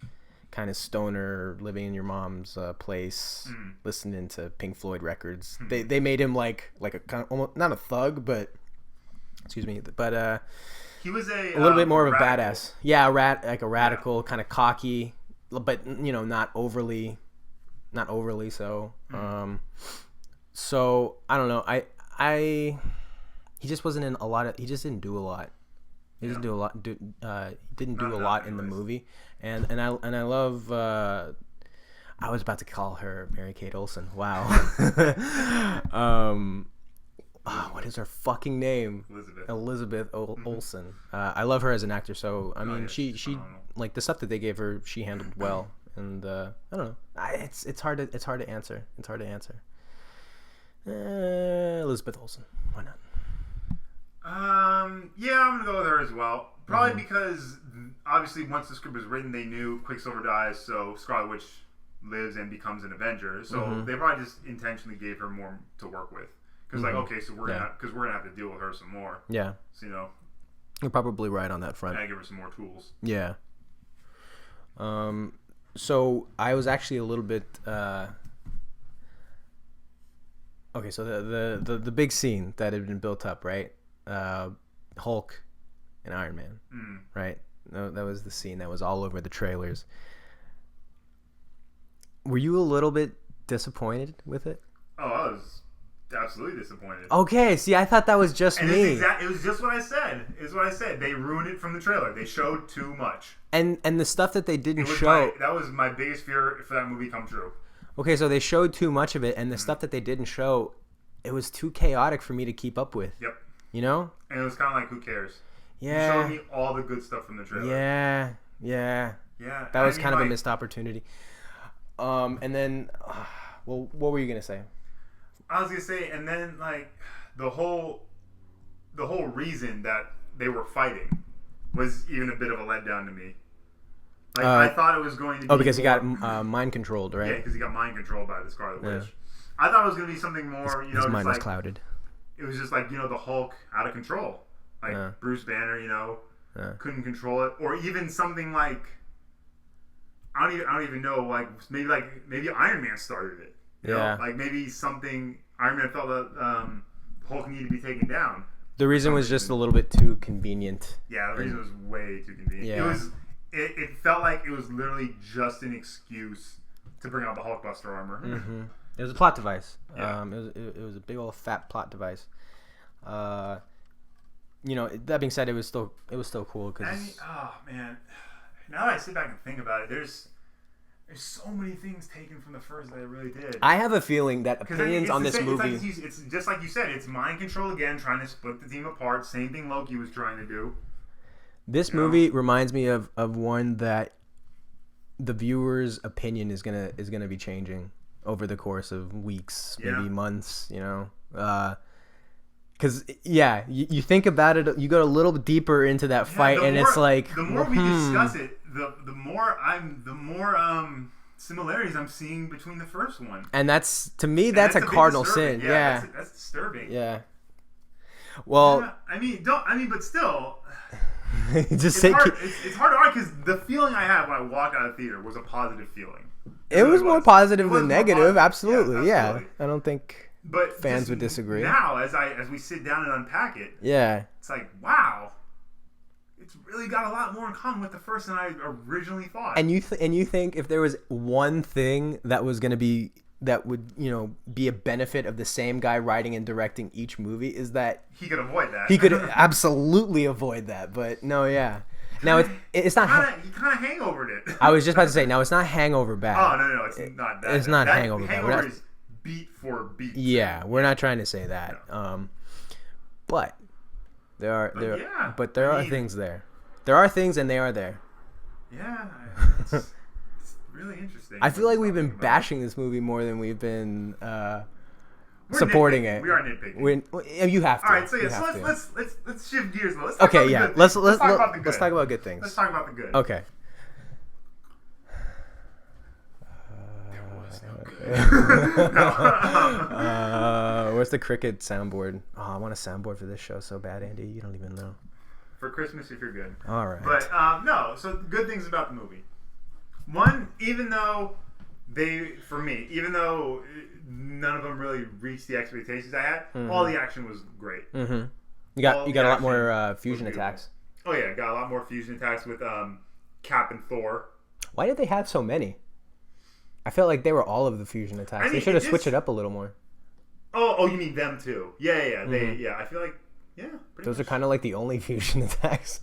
kind of stoner living in your mom's place, listening to Pink Floyd records. They made him like a kind of almost not a thug, but he was a little bit more of a badass. Yeah, like a radical, kind of cocky, but not overly so. So I don't know. He just wasn't in a lot of. He just didn't do a lot. He didn't do a lot. Didn't do a lot in the movie, and I love. I was about to call her Mary-Kate Olsen. Wow. What is her fucking name? Elizabeth Olsen. I love her as an actor. So I mean, she like the stuff that they gave her, she handled well. And I don't know. It's hard to answer. Elizabeth Olsen. Why not? Yeah, I'm gonna go with her as well. Probably because obviously once the script was written, they knew Quicksilver dies, so Scarlet Witch lives and becomes an Avenger. So they probably just intentionally gave her more to work with. Because okay, so we're gonna have to deal with her some more. Yeah. So you're probably right on that front. Gotta give her some more tools. Yeah. So I was actually a little bit. Okay, so the big scene that had been built up, right? Hulk and Iron Man, right? That was the scene that was all over the trailers. Were you a little bit disappointed with it? Oh, I was absolutely disappointed. Okay, see, I thought that was just me. It was just what I said. It's what I said. They ruined it from the trailer. They showed too much. And the stuff that they didn't show. That was my biggest fear for that movie come true. Okay, so they showed too much of it, and the stuff that they didn't show, it was too chaotic for me to keep up with. Yep. You know? And it was kind of like, who cares? Yeah. You showed me all the good stuff from the trailer. Yeah. That was kind of a missed opportunity. And then, well, what were you gonna say? I was gonna say, and then like the whole reason that they were fighting was even a bit of a letdown to me. Like I thought it was going to be. Oh, because he got mind controlled, right? Yeah, because he got mind controlled by the Scarlet Witch. I thought it was going to be something more. His mind was clouded. It was just like the Hulk out of control, like Bruce Banner, couldn't control it, or even something like I don't even know, like maybe Iron Man started it. You know? Like maybe something Iron Man felt that Hulk needed to be taken down. The reason was just a little bit too convenient. Yeah, the reason was way too convenient. Yeah. It felt like it was literally just an excuse to bring out the Hulkbuster armor. Mm-hmm. It was a plot device. Yeah. It was a big old fat plot device. That being said, it was still cool because. Oh man, now that I sit back and think about it, there's so many things taken from the first that it really did. I have a feeling that opinions on this movie... It's just like you said. It's mind control again, trying to split the team apart. Same thing Loki was trying to do. This movie reminds me of one that the viewer's opinion is gonna be changing over the course of weeks, maybe months, you know? Because, you think about it, you go a little deeper into that fight, and it's like... The more we discuss it, the more similarities I'm seeing between the first one. And that's, to me, that's a cardinal sin. Yeah. That's disturbing. Yeah. Well... but still... it's hard to argue because the feeling I had when I walked out of the theater was a positive feeling. It was more positive than negative. Absolutely. Yeah. I don't think fans would disagree. Now, as we sit down and unpack it, it's like, wow, it's really got a lot more in common with the first than I originally thought. And you think if there was one thing that was going to be that would be a benefit of the same guy writing and directing each movie, is that he could avoid that. He could absolutely avoid that, but no, yeah. Now it's not. He kind of hangovered it. I was just about to say, now it's not hangover bad. Oh no, it's not that. It's not hangover bad. Hangover is beat for beat. Yeah, we're not trying to say that. No. But there are things there. There are things, and they are there. Yeah. It's really interesting. I feel like we've been bashing this movie more than we've been supporting it. We are nitpicking. You have to. All right, so let's shift gears. Let's talk about the good. Let's talk about good things. Let's talk about the good. Okay. Where's the cricket soundboard? Oh, I want a soundboard for this show so bad, Andy. You don't even know. For Christmas, if you're good. All right. But no. So good things about the movie. One, even though none of them really reached the expectations I had, all the action was great. Mm-hmm. You got a lot more fusion attacks. Oh yeah, got a lot more fusion attacks with Cap and Thor. Why did they have so many? I felt like they were all of the fusion attacks. They should have switched it up a little more. Oh, you mean them too? Yeah. I feel like those are kind of like the only fusion attacks.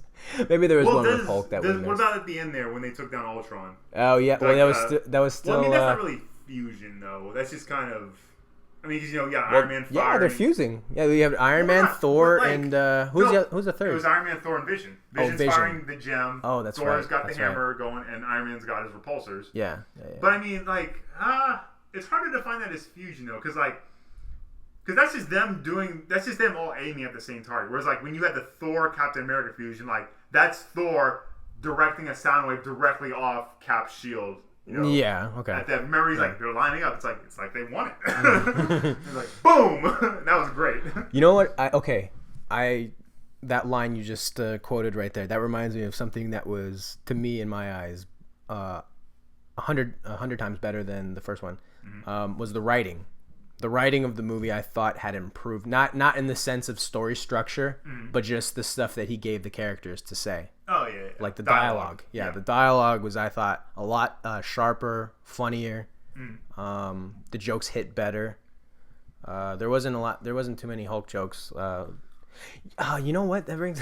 Maybe there was one with Hulk that was. What about at the end there when they took down Ultron? Oh yeah, well that was still. Well, I mean, that's not really fusion though. That's just kind of. I mean, because Iron Man. Yeah, they're fusing. Yeah, we have Iron Man, Thor, and who's the third? It was Iron Man, Thor, and Vision. Vision's firing the gem. Oh, that's Thor's right. Thor's got the hammer going, and Iron Man's got his repulsors. Yeah. But I mean, it's hard to define that as fusion though, because that's just them all aiming at the same target. Whereas when you had the Thor Captain America fusion, that's Thor directing a sound wave directly off Cap's shield. Yeah. Okay. At that memories, they're lining up. It's like they want it. It's like boom. That was great. You know what? That line you just quoted right there. That reminds me of something that was, to me, in my eyes, 100 times better than the first one. Was the writing. The writing of the movie, I thought, had improved. Not in the sense of story structure, but just the stuff that he gave the characters to say. Oh, yeah. Like the dialogue. Yeah, the dialogue was, I thought, a lot sharper, funnier. The jokes hit better. There wasn't too many Hulk jokes. You know what? That brings...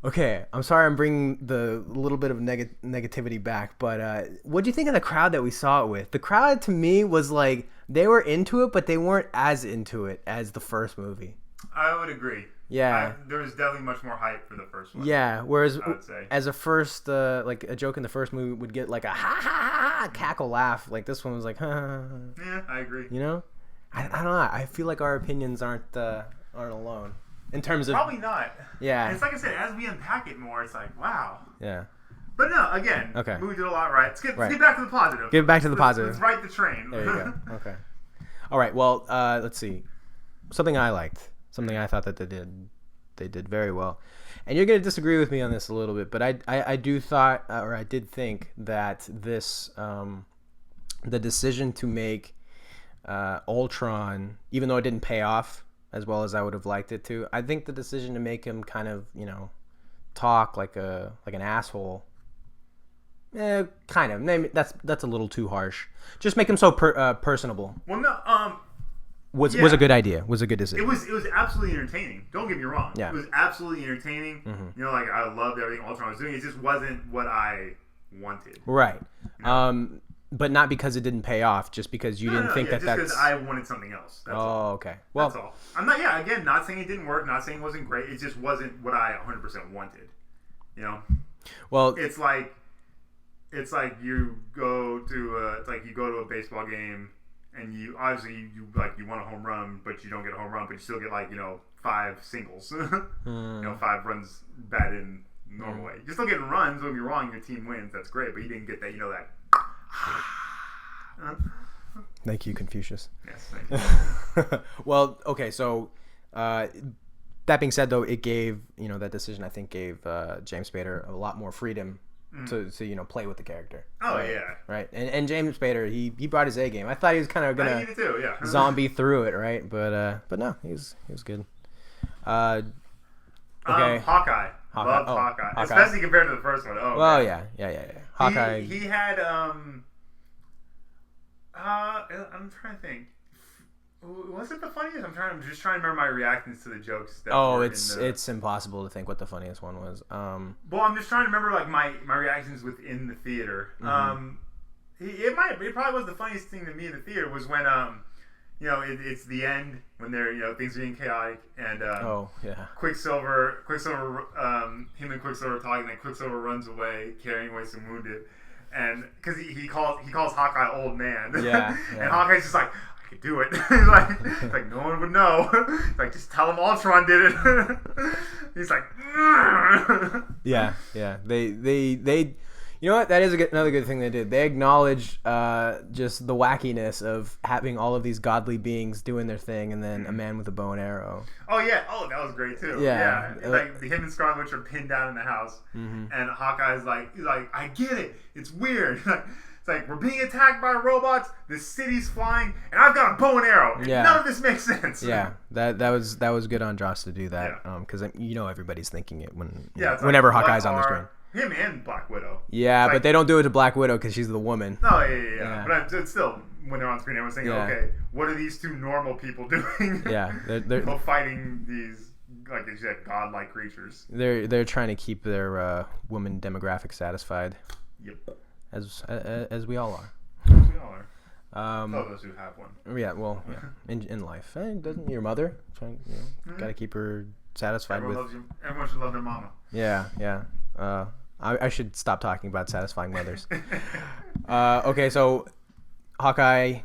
Okay, I'm sorry I'm bringing the little bit of negativity back, but what do you think of the crowd that we saw it with? The crowd, to me, was like, they were into it, but they weren't as into it as the first movie. I would agree. Yeah. There was definitely much more hype for the first one. Yeah, whereas I would say. as a first, a joke in the first movie would get like a ha ha ha cackle laugh. Like this one was like, ha ha ha. Yeah, I agree. I don't know. I feel like our opinions aren't alone. In terms of probably not. Yeah. And it's like I said, as we unpack it more, it's like, wow. Yeah. But no, again, okay. Movie did a lot right. Let's get back to the positive. Get back to the positive. Let's ride the train. There you go. Okay. All right. Well, let's see. Something I liked. Something I thought that they did very well. And you're going to disagree with me on this a little bit, but I did think that this the decision to make Ultron, even though it didn't pay off as well as I would have liked it to, I think the decision to make him kind of, talk like an asshole, kind of. Maybe that's a little too harsh. Just make him so personable. Well, no, was a good idea. Was a good decision. It was absolutely entertaining. Don't get me wrong. Yeah. It was absolutely entertaining. Mm-hmm. I loved everything Ultron was doing. It just wasn't what I wanted. Right. But not because it didn't pay off, just because you didn't think that's... just because I wanted something else. That's all. Okay. Well, that's all. I'm not, again, not saying it didn't work, not saying it wasn't great. It just wasn't what I 100% wanted. You know? Well, it's like you go to a baseball game and you obviously you want a home run, but you don't get a home run, but you still get 5 singles. 5 runs batted in normal way. You're still getting runs. Don't get me wrong, your team wins. That's great, but you didn't get that. That. Thank you, Confucius. Yes, thank you. Well, okay, so that being said, though, it gave that decision I think gave James Spader a lot more freedom to play with the character. Oh right? Yeah. Right, and James Spader he brought his A game. I thought he was kind of gonna zombie through it, right? But no, he was good. Okay. Hawkeye. Loved Hawkeye. Especially compared to the first one. Oh. Well, man. yeah. Hawkeye. He had I'm trying to think. Was it the funniest? I'm just trying to remember my reactions to the jokes. It's impossible to think what the funniest one was. Well, I'm just trying to remember my reactions within the theater. Mm-hmm. It probably was the funniest thing to me in the theater was when it's the end when they're things are getting chaotic and Quicksilver him and Quicksilver talking and then Quicksilver runs away carrying away some wounded and because he calls Hawkeye old man and Hawkeye's just like I could do it he's like no one would know he's like just tell him Ultron did it he's like yeah they you know what? That is another good thing they did. They acknowledged just the wackiness of having all of these godly beings doing their thing, and then a man with a bow and arrow. Oh yeah! Oh, that was great too. Yeah. Like him and Scarlet Witch are pinned down in the house, and Hawkeye's he's like, I get it. It's weird. It's like we're being attacked by robots. The city's flying, and I've got a bow and arrow. And none of this makes sense. Yeah, that was good on Joss to do that. Because everybody's thinking it whenever Hawkeye's on the screen. Him and Black Widow. Yeah, but they don't do it to Black Widow because she's the woman. Oh, yeah. But it's still, when they're on screen, everyone's thinking, okay, what are these two normal people doing? Yeah. They're fighting these, like you said, godlike creatures. They're trying to keep their woman demographic satisfied. Yep. As we all are. As we all are. Those who have one. Yeah, well, in life. Doesn't your mother? Got to keep her satisfied everyone should love their mama. Yeah. I should stop talking about satisfying mothers. Okay, so Hawkeye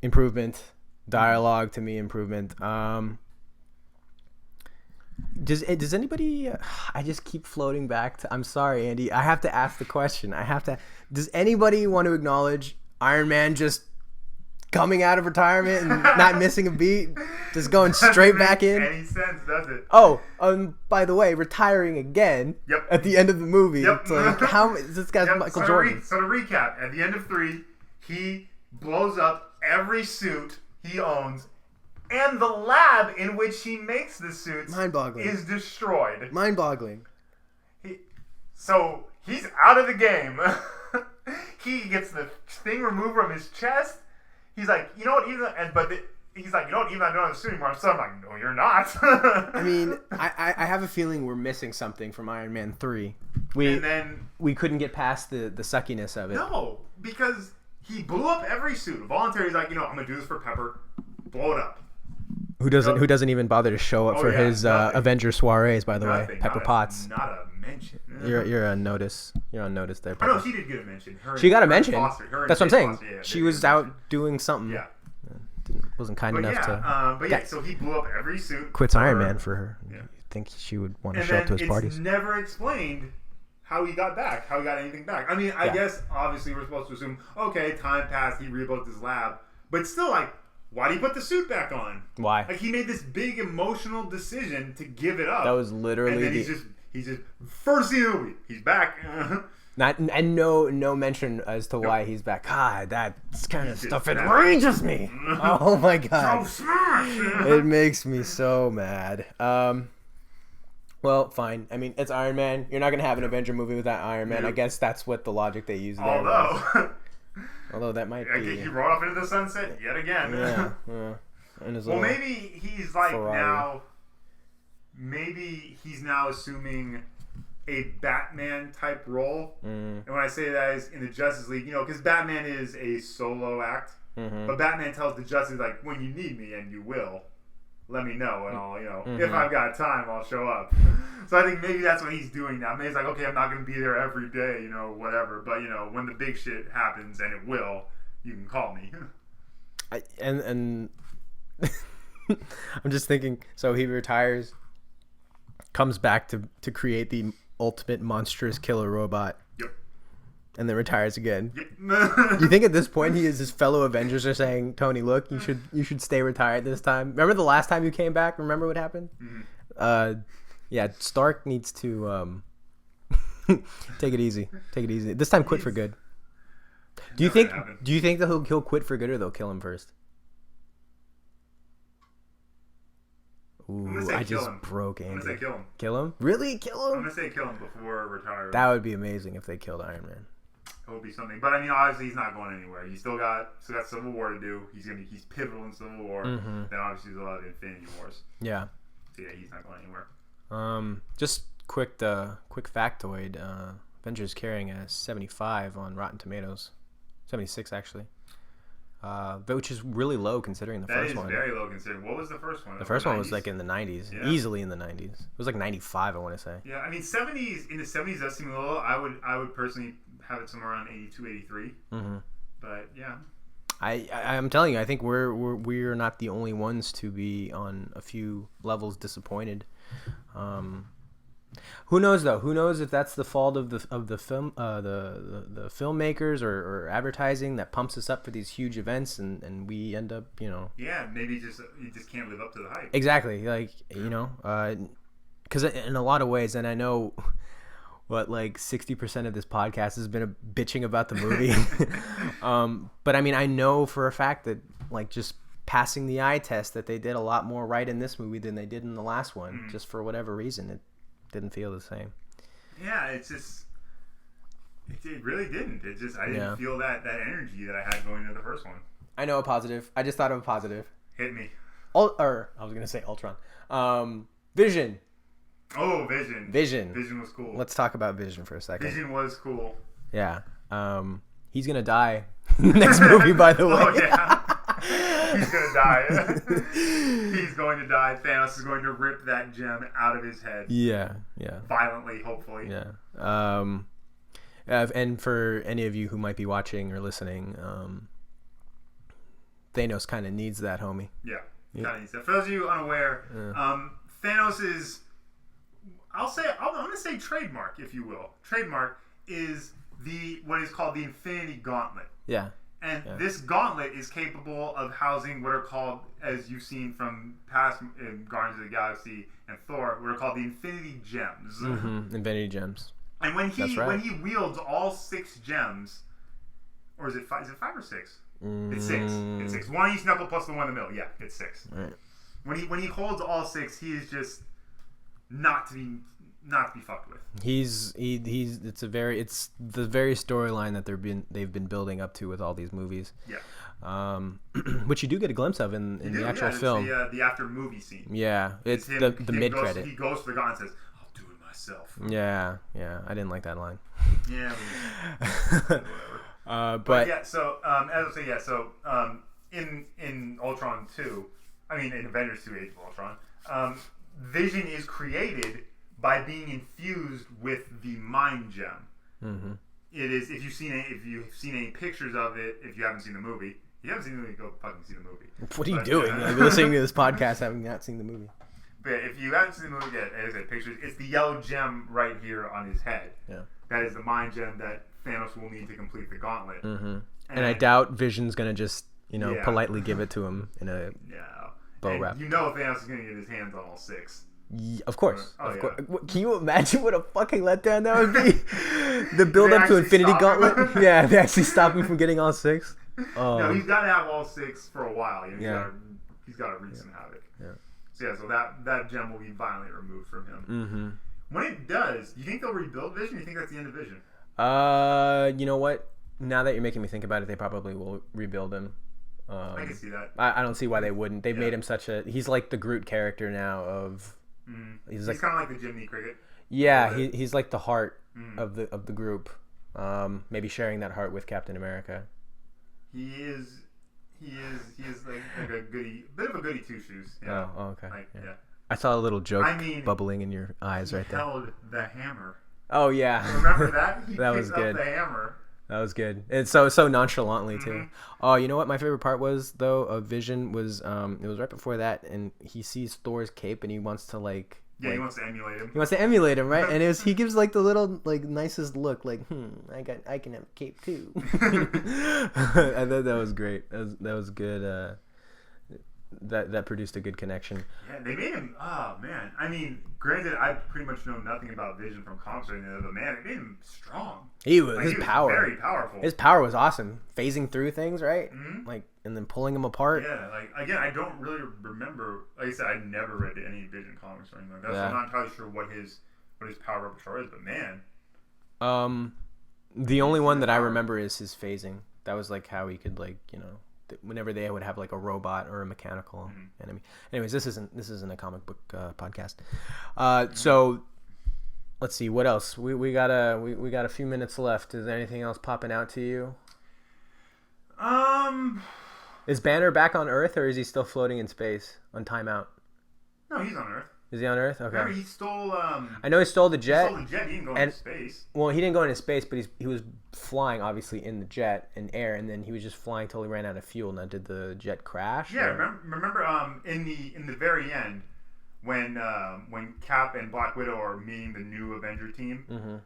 improvement, dialogue to me improvement. Does anybody? I just keep floating back to. I'm sorry, Andy. I have to ask the question. Does anybody want to acknowledge Iron Man just coming out of retirement and not missing a beat, just going straight back in? Any sense, does it? Oh, by the way, retiring again. Yep. At the end of the movie. Yep. It's like this guy's Michael Jordan. So to recap, at the end of 3, he blows up every suit he owns, and the lab in which he makes the suits is destroyed. Mind-boggling. So he's out of the game. He gets the thing removed from his chest. He's like, you know what? He's like, you know what? Even I don't have a suit anymore. So I'm like, no, you're not. I mean, I have a feeling we're missing something from Iron Man 3. We couldn't get past the suckiness of it. No, because he blew up every suit. Voluntarily, he's like, I'm gonna do this for Pepper. Blow it up. Who doesn't even bother to show up for his Avengers soirees, by the way. Pepper Potts. Not a mention. You're on notice. You're on notice there, Pepper. I know she did get a mention. She got a mention. That's what I'm saying. Foster, she was out doing something. Yeah. Wasn't kind enough to. So he blew up every suit. Quits Iron Man for her. Yeah. You think she would want to show up to his parties? It's never explained how he got back, how he got anything back. I mean, I guess obviously we're supposed to assume, okay, time passed, he rebuilt his lab, but still, like, why did he put the suit back on? Why? Like, he made this big emotional decision to give it up. That was literally. And then he's just first scene of the movie, he's back. No mention as to why he's back. God, that kind of stuff enrages me. Oh my god, so smash. It makes me so mad. Well, fine. I mean, it's Iron Man. You're not gonna have an Avenger movie without Iron Man. I guess that's what the logic they use there. Although that might be. He rode off into the sunset yet again. Yeah. Well, maybe he's like Ferrari. Maybe he's now assuming a Batman type role. And when I say that is in the Justice League, because Batman is a solo act, but Batman tells the Justice League, like, when you need me, and you will, let me know, and I'll, if I've got time, I'll show up. So I think maybe that's what he's doing now. Maybe he's like, okay, I'm not going to be there every day, whatever, but, when the big shit happens, and it will, you can call me. And I'm just thinking, so he retires, comes back to create the ultimate monstrous killer robot. Yep. And then retires again. Yep. You think at this point his fellow Avengers are saying, Tony, look, you should stay retired this time. Remember the last time you came back? Remember what happened? Yeah, Stark needs to take it easy. Take it easy. This time, quit for good. Do you think that he'll quit for good, or they'll kill him first? Ooh, I just broke Andy. I'm gonna say kill him. Kill him? Really? Kill him? I'm gonna say kill him before retirement. That would be amazing if they killed Iron Man. It would be something, but I mean, obviously, he's not going anywhere. He's still got Civil War to do. He's pivotal in Civil War. Then obviously, there's a lot of Infinity Wars. Yeah. So yeah, he's not going anywhere. Just quick factoid. Avengers carrying a 75 on Rotten Tomatoes, 76 actually. But which is really low considering the first one. That is very low considering. What was the first one? The first one was like in the 90s, easily in the 90s. It was like 95, I want to say. Yeah, I mean 70s. In the 70s, that seemed low. I would personally have it somewhere around 82, 83. But yeah. I'm telling you, I think we're not the only ones to be on a few levels disappointed. Who knows though? Who knows if that's the fault of the film, the filmmakers or advertising that pumps us up for these huge events, and we end up, Yeah, maybe you just can't live up to the hype. Exactly, like because in a lot of ways, and I know like 60% of this podcast has been bitching about the movie, but I mean I know for a fact that like just passing the eye test that they did a lot more right in this movie than they did in the last one, just for whatever reason it didn't feel the same. Yeah, it really didn't. I didn't feel that energy that I had going into the first one. I know a positive. I just thought of a positive. Hit me. I was gonna say Ultron. Vision. Oh, Vision. Vision was cool. Let's talk about Vision for a second. Vision was cool. Yeah. He's gonna die next movie, by the way. Oh yeah. He's gonna die. He's going to die. Thanos is going to rip that gem out of his head. Yeah. Violently, hopefully. Yeah. And for any of you who might be watching or listening, Thanos kind of needs that, homie. Yeah. Kind of needs that. For those of you unaware, Thanos is, I'm going to say trademark, if you will. Trademark is what is called the Infinity Gauntlet. Yeah. And this gauntlet is capable of housing what are called, as you've seen from past in Guardians of the Galaxy and Thor, what are called the Infinity Gems. Infinity Gems. And when he wields all 6 gems, or is it 5? Is it 5 or 6? It's 6. It's 6. One each knuckle plus the one in the middle. Yeah, it's 6. Right. When he holds all 6, he is just not to be fucked with. It's the very storyline that they've been building up to with all these movies. Yeah. Which you do get a glimpse of in the actual film. The after movie scene. Yeah, it's the mid credit. He goes to the god and says, "I'll do it myself." Yeah. I didn't like that line. Yeah. Whatever. But yeah. So as I say, yeah. So in Ultron 2, I mean in Avengers 2: Age of Ultron, Vision is created by being infused with the mind gem. It is if you've seen any pictures of it. If you haven't seen the movie, go fucking see the movie. What are you doing? Like, listening to this podcast, having not seen the movie. But if you haven't seen the movie yet, as I said, pictures, it's the yellow gem right here on his head. Yeah, that is the mind gem that Thanos will need to complete the gauntlet. And I doubt Vision's gonna just politely give it to him in a bow wrap. Thanos is gonna get his hands on all 6. Of course. Of course. Can you imagine what a fucking letdown that would be? The build up to Infinity Gauntlet. Yeah, they actually stop him from getting all 6. No, he's got to have all 6 for a while. He's got to wreak some havoc. Yeah. So that gem will be violently removed from him. When it does, you think they'll rebuild Vision? Or you think that's the end of Vision? You know what? Now that you're making me think about it, they probably will rebuild him. I can see that. I don't see why they wouldn't. They've made him he's like the Groot character now of. He's kind of like the Jiminy Cricket. Yeah, he's like the heart of the group. Maybe sharing that heart with Captain America. He is like a bit of a goody two shoes. Oh, okay. I saw a little joke bubbling in your eyes right there. He held the hammer. Oh yeah. Remember that? That was good. The hammer. That was good. And so nonchalantly too. Oh, you know what my favorite part was though of Vision was it was right before that, and he sees Thor's cape and he wants to like. Yeah, he wants to emulate him. He wants to emulate him, right? And he gives like the little like nicest look, like I can have a cape too. I thought that was great. That was good. That produced a good connection. Yeah, they made him. Oh man, I mean, granted, I pretty much know nothing about Vision from comics or anything, but man, it made him strong. He was power. Very powerful. His power was awesome, phasing through things, right? Like, and then pulling them apart. Yeah, like again, I don't really remember. Like I said, I never read any Vision comics or anything like that, so I'm not entirely sure what his power repertoire is. But man, the only one that I remember is his phasing. That was like how he could whenever they would have like a robot or a mechanical enemy. Anyways, this isn't a comic book podcast. So let's see what else we got a few minutes left. Is there anything else popping out to you? Is Banner back on Earth, or is he still floating in space on timeout? No, he's on Earth. Is he on Earth? Okay. Remember, he stole. I know he stole the jet. He stole the jet. He didn't go into space. Well, he didn't go into space, but he was flying obviously in the jet in air, and then he was just flying till he ran out of fuel. Now, did the jet crash? Yeah. Remember, in the very end, when Cap and Black Widow are meeting the new Avenger team,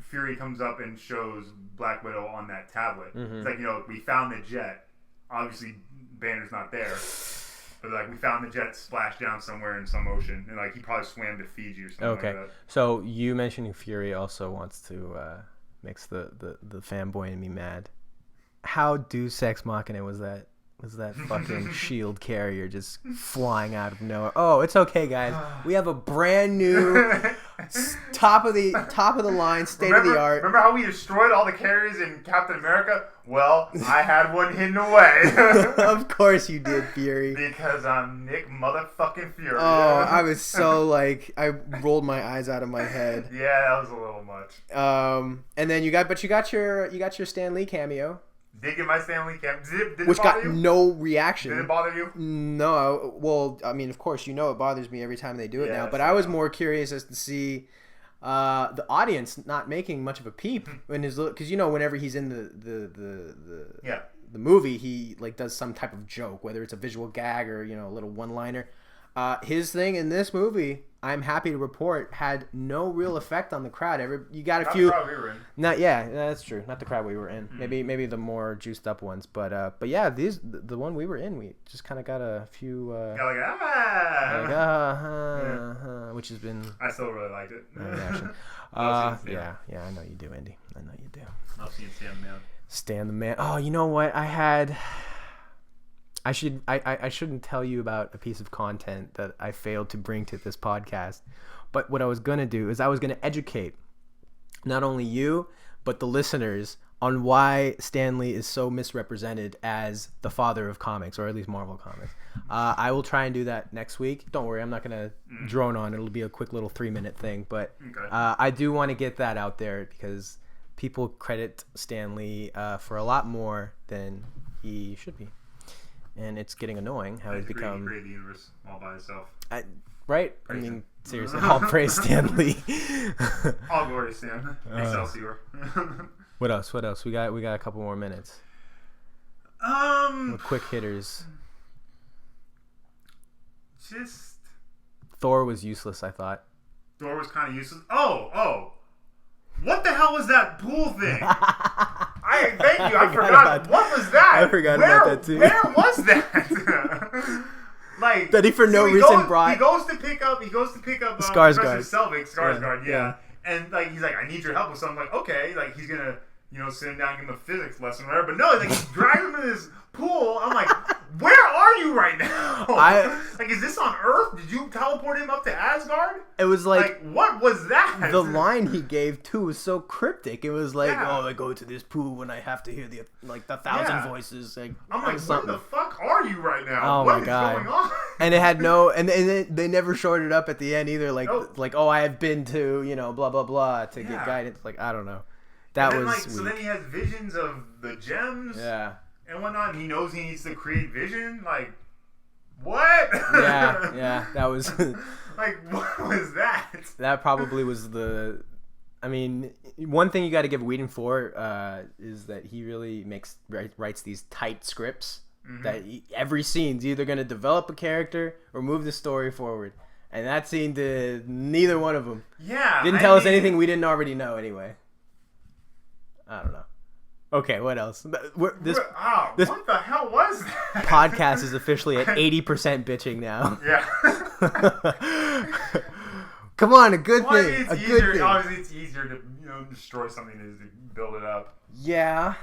Fury comes up and shows Black Widow on that tablet. It's like, we found the jet. Obviously, Banner's not there. But like, we found the jet splashed down somewhere in some ocean, and like he probably swam to Fiji or something like that. So you mentioning Fury also wants to makes the fanboy in me mad. How Deus Ex Machina was that? Was that fucking shield carrier just flying out of nowhere? Oh, it's okay, guys. We have a brand new top of the line, state of the art. Remember how we destroyed all the carriers in Captain America? Well, I had one hidden away. Of course you did, Fury. Because I'm Nick motherfucking Fury. Oh, I was so like, I rolled my eyes out of my head. Yeah, that was a little much. And then you got your Stan Lee cameo. Did get my Stan Lee cameo. Did which it bother got you? no reaction. Did it bother you? No. Well, I mean, of course, it bothers me every time they do it now. But I was more curious as to see the audience not making much of a peep in his, because whenever he's in the movie, he like does some type of joke, whether it's a visual gag or a little one-liner. His thing in this movie, I'm happy to report, had no real effect on the crowd. You got a few. Not the crowd we were in. That's true. Not the crowd we were in. Maybe the more juiced up ones. But yeah, the one we were in, we just kind of got a few. Which has been. I still really liked it. Reaction. Yeah, I know you do, Andy. I know you do. Love seeing Stan the Man. Stan the Man. Oh, you know what? I shouldn't tell you about a piece of content that I failed to bring to this podcast. But what I was going to do is I was going to educate not only you, but the listeners on why Stan Lee is so misrepresented as the father of comics, or at least Marvel Comics. I will try and do that next week. Don't worry, I'm not going to drone on. It'll be a quick little 3-minute thing. But I do want to get that out there because people credit Stan Lee for a lot more than he should be. And it's getting annoying how he's become. Create the universe all by himself. Right? I mean, seriously, all praise Stan Lee. All glory, Stan. Excelsior. What else? We got a couple more minutes. Quick hitters. Just. Thor was useless, I thought. Thor was kind of useless. Oh. What the hell was that pool thing? Thank you. I forgot. What was that? I forgot about that too. Where was that? Like that he for no reason brought. He goes to pick up Skarsgård. Skarsgård, yeah. And like he's like, I need your help with something. Like, okay, like he's gonna sit him down, give him a physics lesson, or whatever. But no, like he drags him in this pool. I'm like, where are you right now? Like, is this on Earth? Did you teleport him up to Asgard? It was like what was that? The line he gave too was so cryptic. It was like, I go to this pool when I have to hear the 1,000 voices. Like, I'm like, where the fuck are you right now? What is going on? And it had no, and they never shorted it up at the end either. Like, Nope. like, oh, I have been to, blah blah blah to get guidance. Like, I don't know. That was weak. So then he has visions of the gems. Yeah. And whatnot. And he knows he needs to create vision. Like, what? Yeah. That was like, what was that? That probably was the. I mean, one thing you got to give Whedon for is that he really writes these tight scripts. Mm-hmm. That every scene's either going to develop a character or move the story forward, and that scene did neither one of them. Yeah, didn't tell us anything we didn't already know anyway. I don't know. Okay, what else? What the hell was that? Podcast is officially at 80% bitching now. Yeah. Come on, a good thing. It's easier. Obviously, it's easier to destroy something than to build it up. Yeah.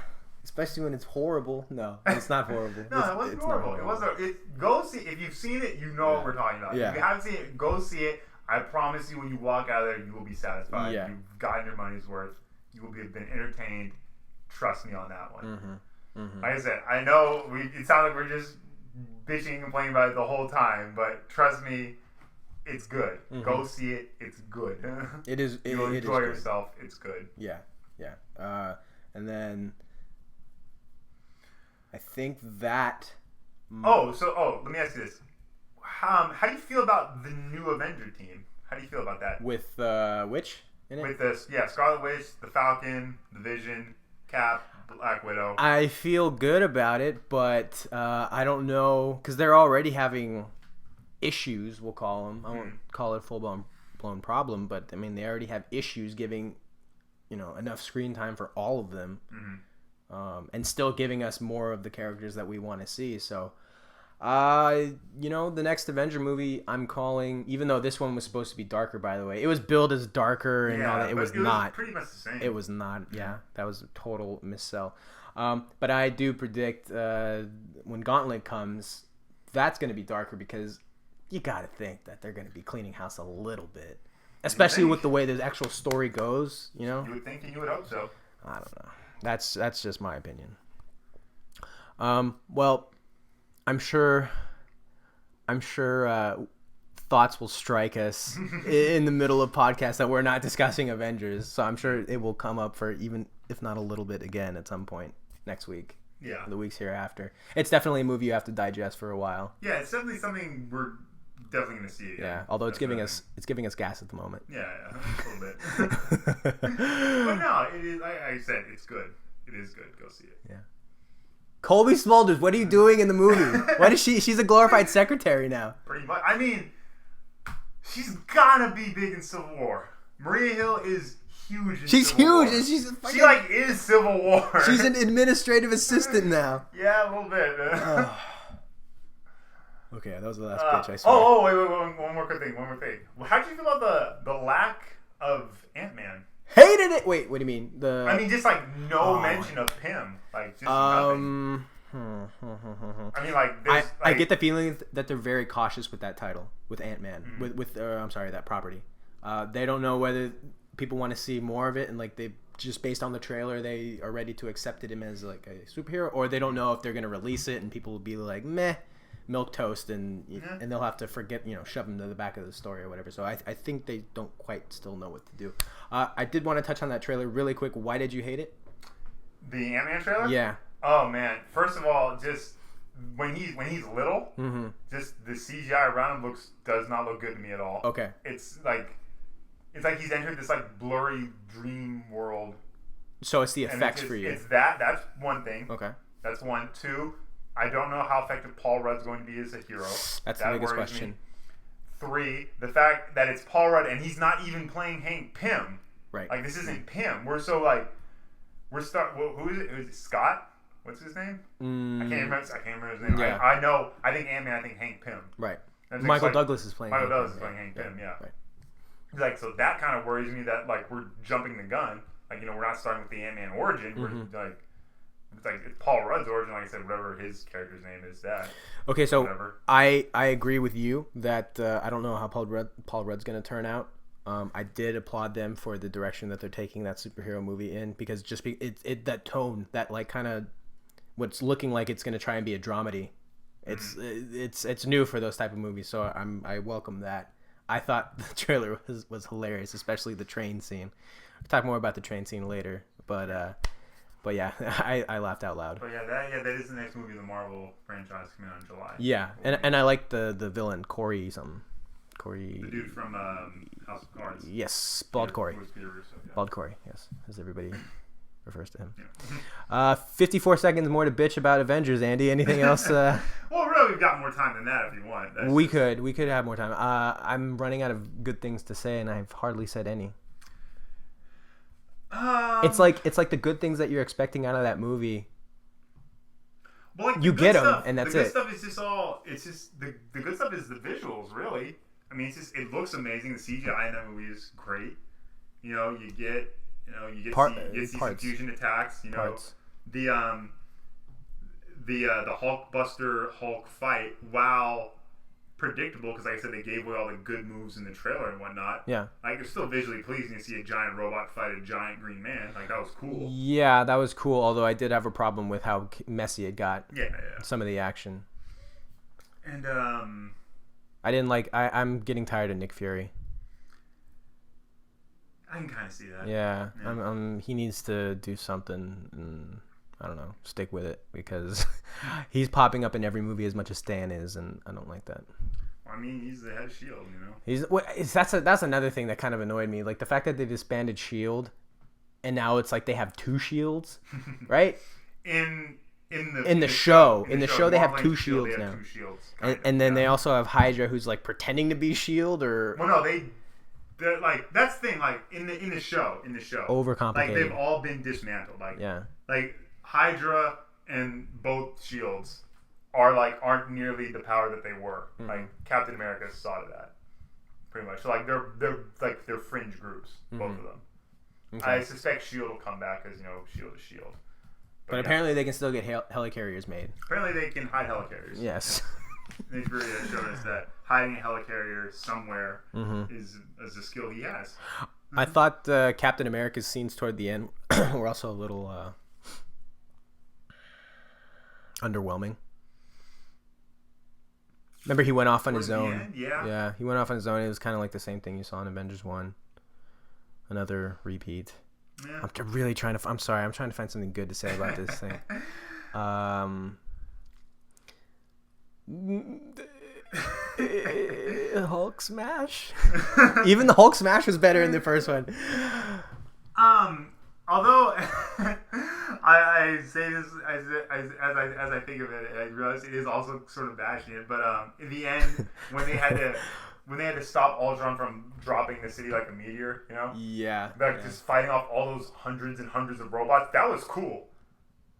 Especially when it's horrible. No, it's not horrible. No, it wasn't horrible. It wasn't. Go see. If you've seen it, you know what we're talking about. Yeah. If you haven't seen it, go see it. I promise you, when you walk out of there, you will be satisfied. Yeah. You've gotten your money's worth. You will have been entertained. Trust me on that one. Mm-hmm. Mm-hmm. Like I said, I know it sounds like we're just bitching and complaining about it the whole time, but trust me, it's good. Mm-hmm. Go see it. It's good. It is. You'll enjoy yourself. It's good. Yeah. And then I think that. Let me ask you this: how do you feel about the new Avenger team? How do you feel about that? With which in it? With this, Scarlet Witch, the Falcon, the Vision, Cap, Black Widow. I feel good about it, but I don't know because they're already having issues. We'll call them. I won't call it full blown problem, but I mean they already have issues giving, enough screen time for all of them, and still giving us more of the characters that we want to see. So, the next Avenger movie I'm calling, even though this one was supposed to be darker, by the way, it was billed as darker and all that. It was not. Pretty much the same. It was not. Yeah, that was a total missell. But I do predict when Gauntlet comes, that's going to be darker because you got to think that they're going to be cleaning house a little bit, especially with the way the actual story goes. You would think, and you would hope so. I don't know. That's just my opinion. Well, I'm sure thoughts will strike us in the middle of podcasts that we're not discussing Avengers. So I'm sure it will come up for even if not a little bit again at some point next week. Yeah. The weeks hereafter. It's definitely a movie you have to digest for a while. Yeah, it's definitely something we're definitely going to see. Yeah, although it's giving us gas at the moment. Yeah, a little bit. But no, it is. Like I said, it's good. It is good. Go see it. Yeah. Colby Smulders, what are you doing in the movie? What is she? She's a glorified secretary now. Pretty much. I mean, she's gotta be big in Civil War. Maria Hill is huge. She's Civil huge, War. and she's she is Civil War. She's an administrative assistant now. Yeah, a little bit. Okay, that was the last pitch. I swear. Wait, one more quick thing. How did you feel about the lack of Ant-Man? Hated it. Wait, what do you mean? Just like no mention of Pym, like just nothing. I mean, I get the feeling that they're very cautious with that title, with Ant-Man, with that property. They don't know whether people want to see more of it, and like they just based on the trailer, they are ready to accept him as like a superhero, or they don't know if they're gonna release it and people will be like meh. Milk toast and they'll have to forget shove them to the back of the story or whatever. So I think they don't quite still know what to do. I did want to touch on that trailer really quick. Why did you hate it? The Ant-Man trailer? Yeah. Oh man! First of all, just when he's little, just the CGI around him does not look good to me at all. Okay. It's like he's entered this like blurry dream world. So it's the effects for you. It's that's one thing. Okay. That's one. Two. I don't know how effective Paul Rudd's going to be as a hero. That's the biggest question. Me. 3, the fact that it's Paul Rudd and he's not even playing Hank Pym. Right. Like, this isn't Pym. Who is it? Who's it? Scott? What's his name? I can't remember his name. Yeah. I know. I think Ant-Man. I think Hank Pym. Right. Michael Douglas is playing. Michael Douglas is playing Hank Pym. Yeah. Right. Like, so that kind of worries me that like we're jumping the gun. Like, we're not starting with the Ant-Man origin. We're like. It's Paul Rudd's origin, like I said, whatever his character's name is. That. Okay, so I agree with you that I don't know how Paul Rudd's going to turn out. I did applaud them for the direction that they're taking that superhero movie in because that tone, that like kind of what's looking like it's going to try and be a dramedy, It's new for those type of movies, so I welcome that. I thought the trailer was hilarious, especially the train scene. We'll talk more about the train scene later, but yeah, I laughed out loud. But that is the next movie in the Marvel franchise coming out in July. Yeah, and I like the villain Corey something. Corey. The dude from House of Cards. Yes, Bald Corey. Russo, yeah. Bald Corey. Yes, as everybody refers to him. Yeah. 54 seconds more to bitch about Avengers. Andy, anything else? Well, really, we've got more time than that if you want. We could have more time. I'm running out of good things to say, and I've hardly said any. It's like the good things that you're expecting out of that movie. Well, like you get them, stuff, and that's the good it. Stuff is just all. It's just the good stuff is the visuals, really. I mean, it looks amazing. The CGI in that movie is great. You get see some fusion attacks. Parts. The Hulkbuster Hulk fight, while predictable, because like I said, they gave away all the good moves in the trailer and whatnot. Yeah. Like, it's still visually pleasing to see a giant robot fight a giant green man. Like, that was cool. Yeah, that was cool. Although I did have a problem with how messy it got. Yeah. Some of the action. And I didn't like. I'm getting tired of Nick Fury. I can kind of see that. Yeah. He needs to do something. And I don't know. Stick with it, because he's popping up in every movie as much as Stan is, and I don't like that. Well, I mean, he's the head of S.H.I.E.L.D., That's another thing that kind of annoyed me. Like the fact that they disbanded S.H.I.E.L.D. and now it's like they have two shields, right? In the show they have two shields now. Two shields, and then they also have Hydra, who's like pretending to be S.H.I.E.L.D. or. Well, no, they're like, that's the thing. Like in the show, overcomplicated. Like they've all been dismantled. Like yeah. Like Hydra and both shields aren't nearly the power that they were. Mm-hmm. Like Captain America saw to that, pretty much. So like they're fringe groups, both of them. Okay. I suspect S.H.I.E.L.D. will come back because S.H.I.E.L.D. is S.H.I.E.L.D. But apparently they can still get helicarriers made. Apparently they can hide helicarriers. Yes. Nick Fury has shown us that hiding a helicarrier somewhere is a skill he has. I thought Captain America's scenes toward the end were also a little underwhelming. Remember, he went off on his own. Yeah, he went off on his own. It was kind of like the same thing you saw in Avengers 1. Another repeat. Yeah. I'm sorry. I'm trying to find something good to say about this thing. Hulk smash. Even the Hulk smash was better in the first one. Although I say this as I think of it, I realize it is also sort of bashing it. But in the end, when they had to stop Ultron from dropping the city like a meteor, yeah, just fighting off all those hundreds and hundreds of robots, that was cool.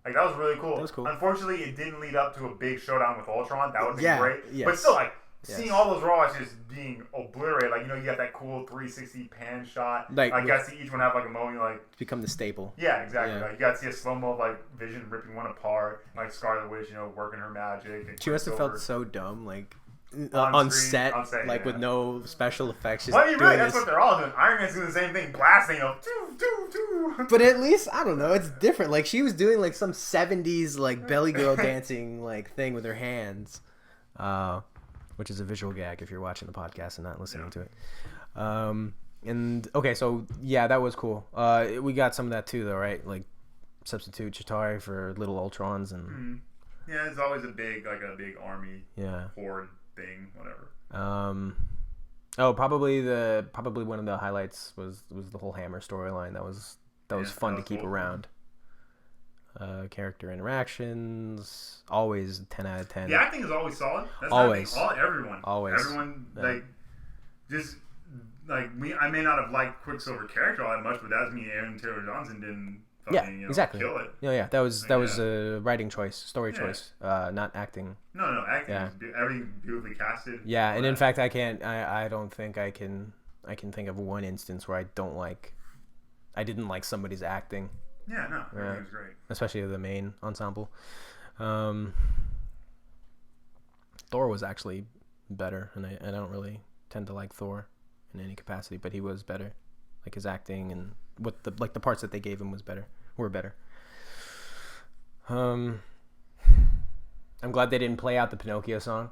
Like, that was really cool. That was cool. Unfortunately, it didn't lead up to a big showdown with Ultron. That would be great. Yes. But still, like, seeing all those robots just being obliterated, like, you got that cool 360 pan shot. Like, you got to see each one have, like, a moment, like... become the staple. Yeah, exactly. Yeah. Like, you got to see a slow-mo of, like, Vision ripping one apart, like, Scarlet Witch, working her magic. And she must have felt so dumb, like... On set, like with no special effects. Just that's what they're all doing. Iron Man's doing the same thing, blasting, But at least, I don't know, it's different. Like, she was doing like some 70s like belly girl dancing like thing with her hands, which is a visual gag if you're watching the podcast and not listening to it. And okay, so yeah, that was cool. We got some of that too, though, right? Like substitute Chitauri for little Ultrons and. Mm-hmm. Yeah, it's always a big army. Horde thing, whatever. Probably one of the highlights was the whole Hammer storyline. That was fun to keep around. Character interactions, always 10 out of 10. The acting is always solid. That's always. Everyone. Yeah. Like, just like me. I may not have liked Quicksilver character all that much, but that's me. Aaron Taylor Johnson didn't. Exactly. Kill it. Yeah. That was a writing choice, story choice, not acting. No, acting. Yeah. Everything beautifully casted. Yeah, and in fact, I don't think I can think of one instance where I didn't like somebody's acting. Yeah, no, everything was great. Especially the main ensemble. Thor was actually better, and I don't really tend to like Thor in any capacity, but he was better. Like his acting and what the parts that they gave him were better. I'm glad they didn't play out the Pinocchio song.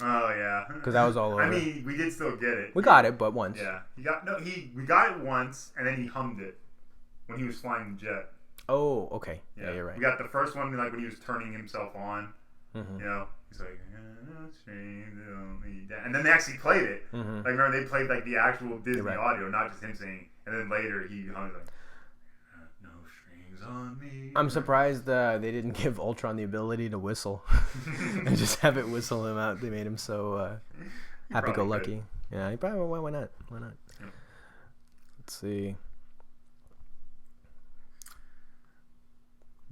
Oh yeah, because that was all over. I mean, we did still get it. We got it, but once. Yeah, we got it once, and then he hummed it when he was flying the jet. Oh, okay. Yeah, you're right. We got the first one like when he was turning himself on. Mm-hmm. You know, he's like, and then they actually played it. Mm-hmm. Like remember they played like the actual Disney audio, not just him singing. And then later he hung like, no strings on me. I'm surprised they didn't give Ultron the ability to whistle and just have it whistle him out. They made him so happy-go-lucky. Yeah, he probably why not? Why not? Yeah. Let's see.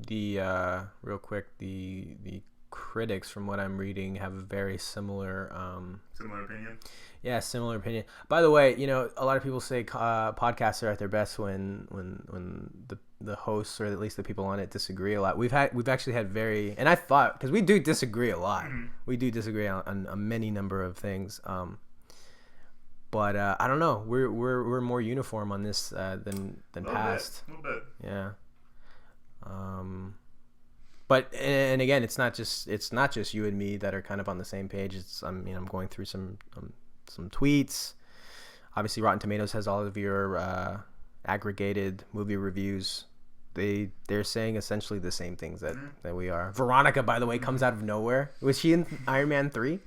The real quick, the critics, from what I'm reading, have a very similar opinion. Yeah, similar opinion. By the way, you know, a lot of people say podcasts are at their best when the hosts, or at least the people on it, disagree a lot. We've actually had and I thought, because we do disagree a lot. Mm-hmm. We do disagree on a many number of things. But I don't know. We're more uniform on this than past. A little bit. Yeah. But and again, it's not just you and me that are kind of on the same page. I'm going through some tweets. Obviously, Rotten Tomatoes has all of your aggregated movie reviews. They're saying essentially the same things that we are. Veronica, by the way, comes out of nowhere. Was she in Iron Man 3?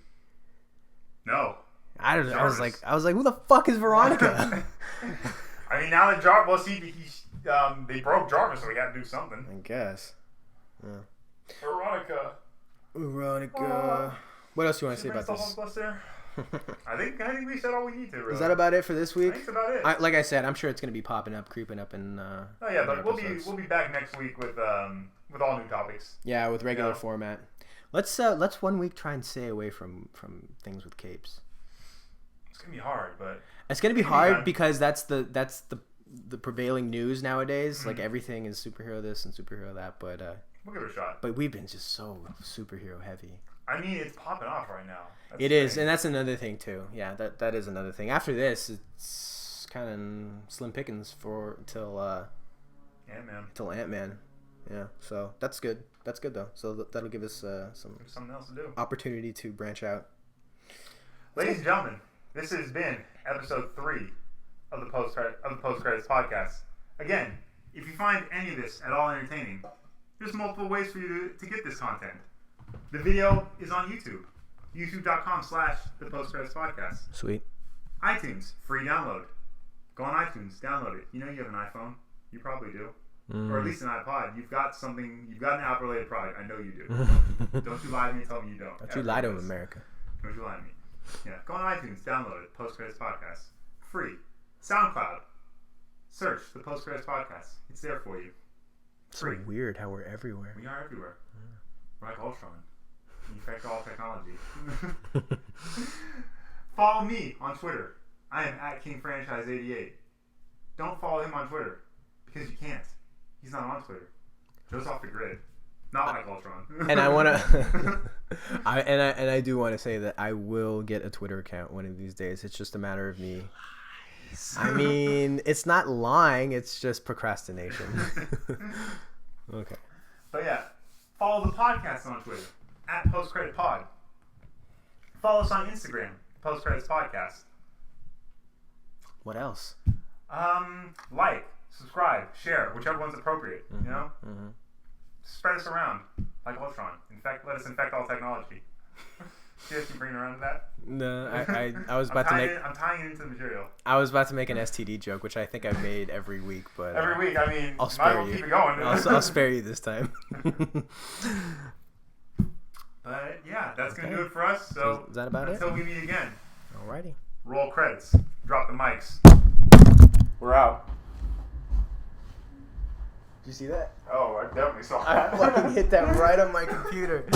No. I don't know. I was like, who the fuck is Veronica? I mean, now that Jarvis, they broke Jarvis, so we had to do something. I guess. Yeah. Veronica. What else do you want to say about this? I think we said all we need to. Really. Is that about it for this week? I think that's about it. Like I said, I'm sure it's going to be creeping up in. Oh yeah, but we'll be back next week with all new topics. Yeah, with regular format. Let's 1 week try and stay away from things with capes. It's gonna be hard, but it's gonna be hard because that's the prevailing news nowadays. Mm-hmm. Like everything is superhero this and superhero that, but we'll give it a shot. But we've been just so superhero heavy. I mean, it's popping off right now. It is, and that's another thing too. Yeah, that is another thing. After this, it's kind of slim pickings until Ant-Man. Until Ant-Man. Yeah, so that's good. That's good though. So that'll give us something else to do. Opportunity to branch out. Ladies and gentlemen, this has been episode 3 of the Post Credits podcast. Again, if you find any of this at all entertaining, there's multiple ways for you to get this content. The video is on YouTube. YouTube.com/the Post Credits podcast. Sweet. iTunes, free download. Go on iTunes, download it. You know you have an iPhone. You probably do. Or at least an iPod. You've got an Apple-related product. I know you do. Don't you lie to me and tell me you don't. Don't you lie to America. Don't you lie to me. Yeah. Go on iTunes, download it. Post Credits podcast. Free. SoundCloud. Search the Post Credits podcast. It's there for you. Free. So weird how we're everywhere. We are everywhere. We're like Ultron. We affect all technology. Follow me on Twitter. I am at KingFranchise88. Don't follow him on Twitter because you can't. He's not on Twitter. Joe's off the grid. Not like Ultron. And I want to, I do want to say that I will get a Twitter account one of these days. It's just a matter of me. I mean, it's not lying. It's just procrastination. Okay. But yeah, follow the podcast on Twitter at PostCreditPod. Follow us on Instagram, Post Credits Podcast. What else? Like, subscribe, share, whichever one's appropriate. Mm-hmm. You know. Mm-hmm. Spread us around like Ultron. Let us infect all technology. See if you bring around to that? No, I was about to make. I'm tying it into the material. I was about to make an STD joke, which I think I've made every week, but every week. I mean, I'll spare you. Keep it going. I'll spare you this time. But yeah, that's gonna do it for us. So is that about until we meet again. Alrighty. Roll credits. Drop the mics. We're out. Did you see that? Oh, I definitely saw that. I fucking hit that right on my computer.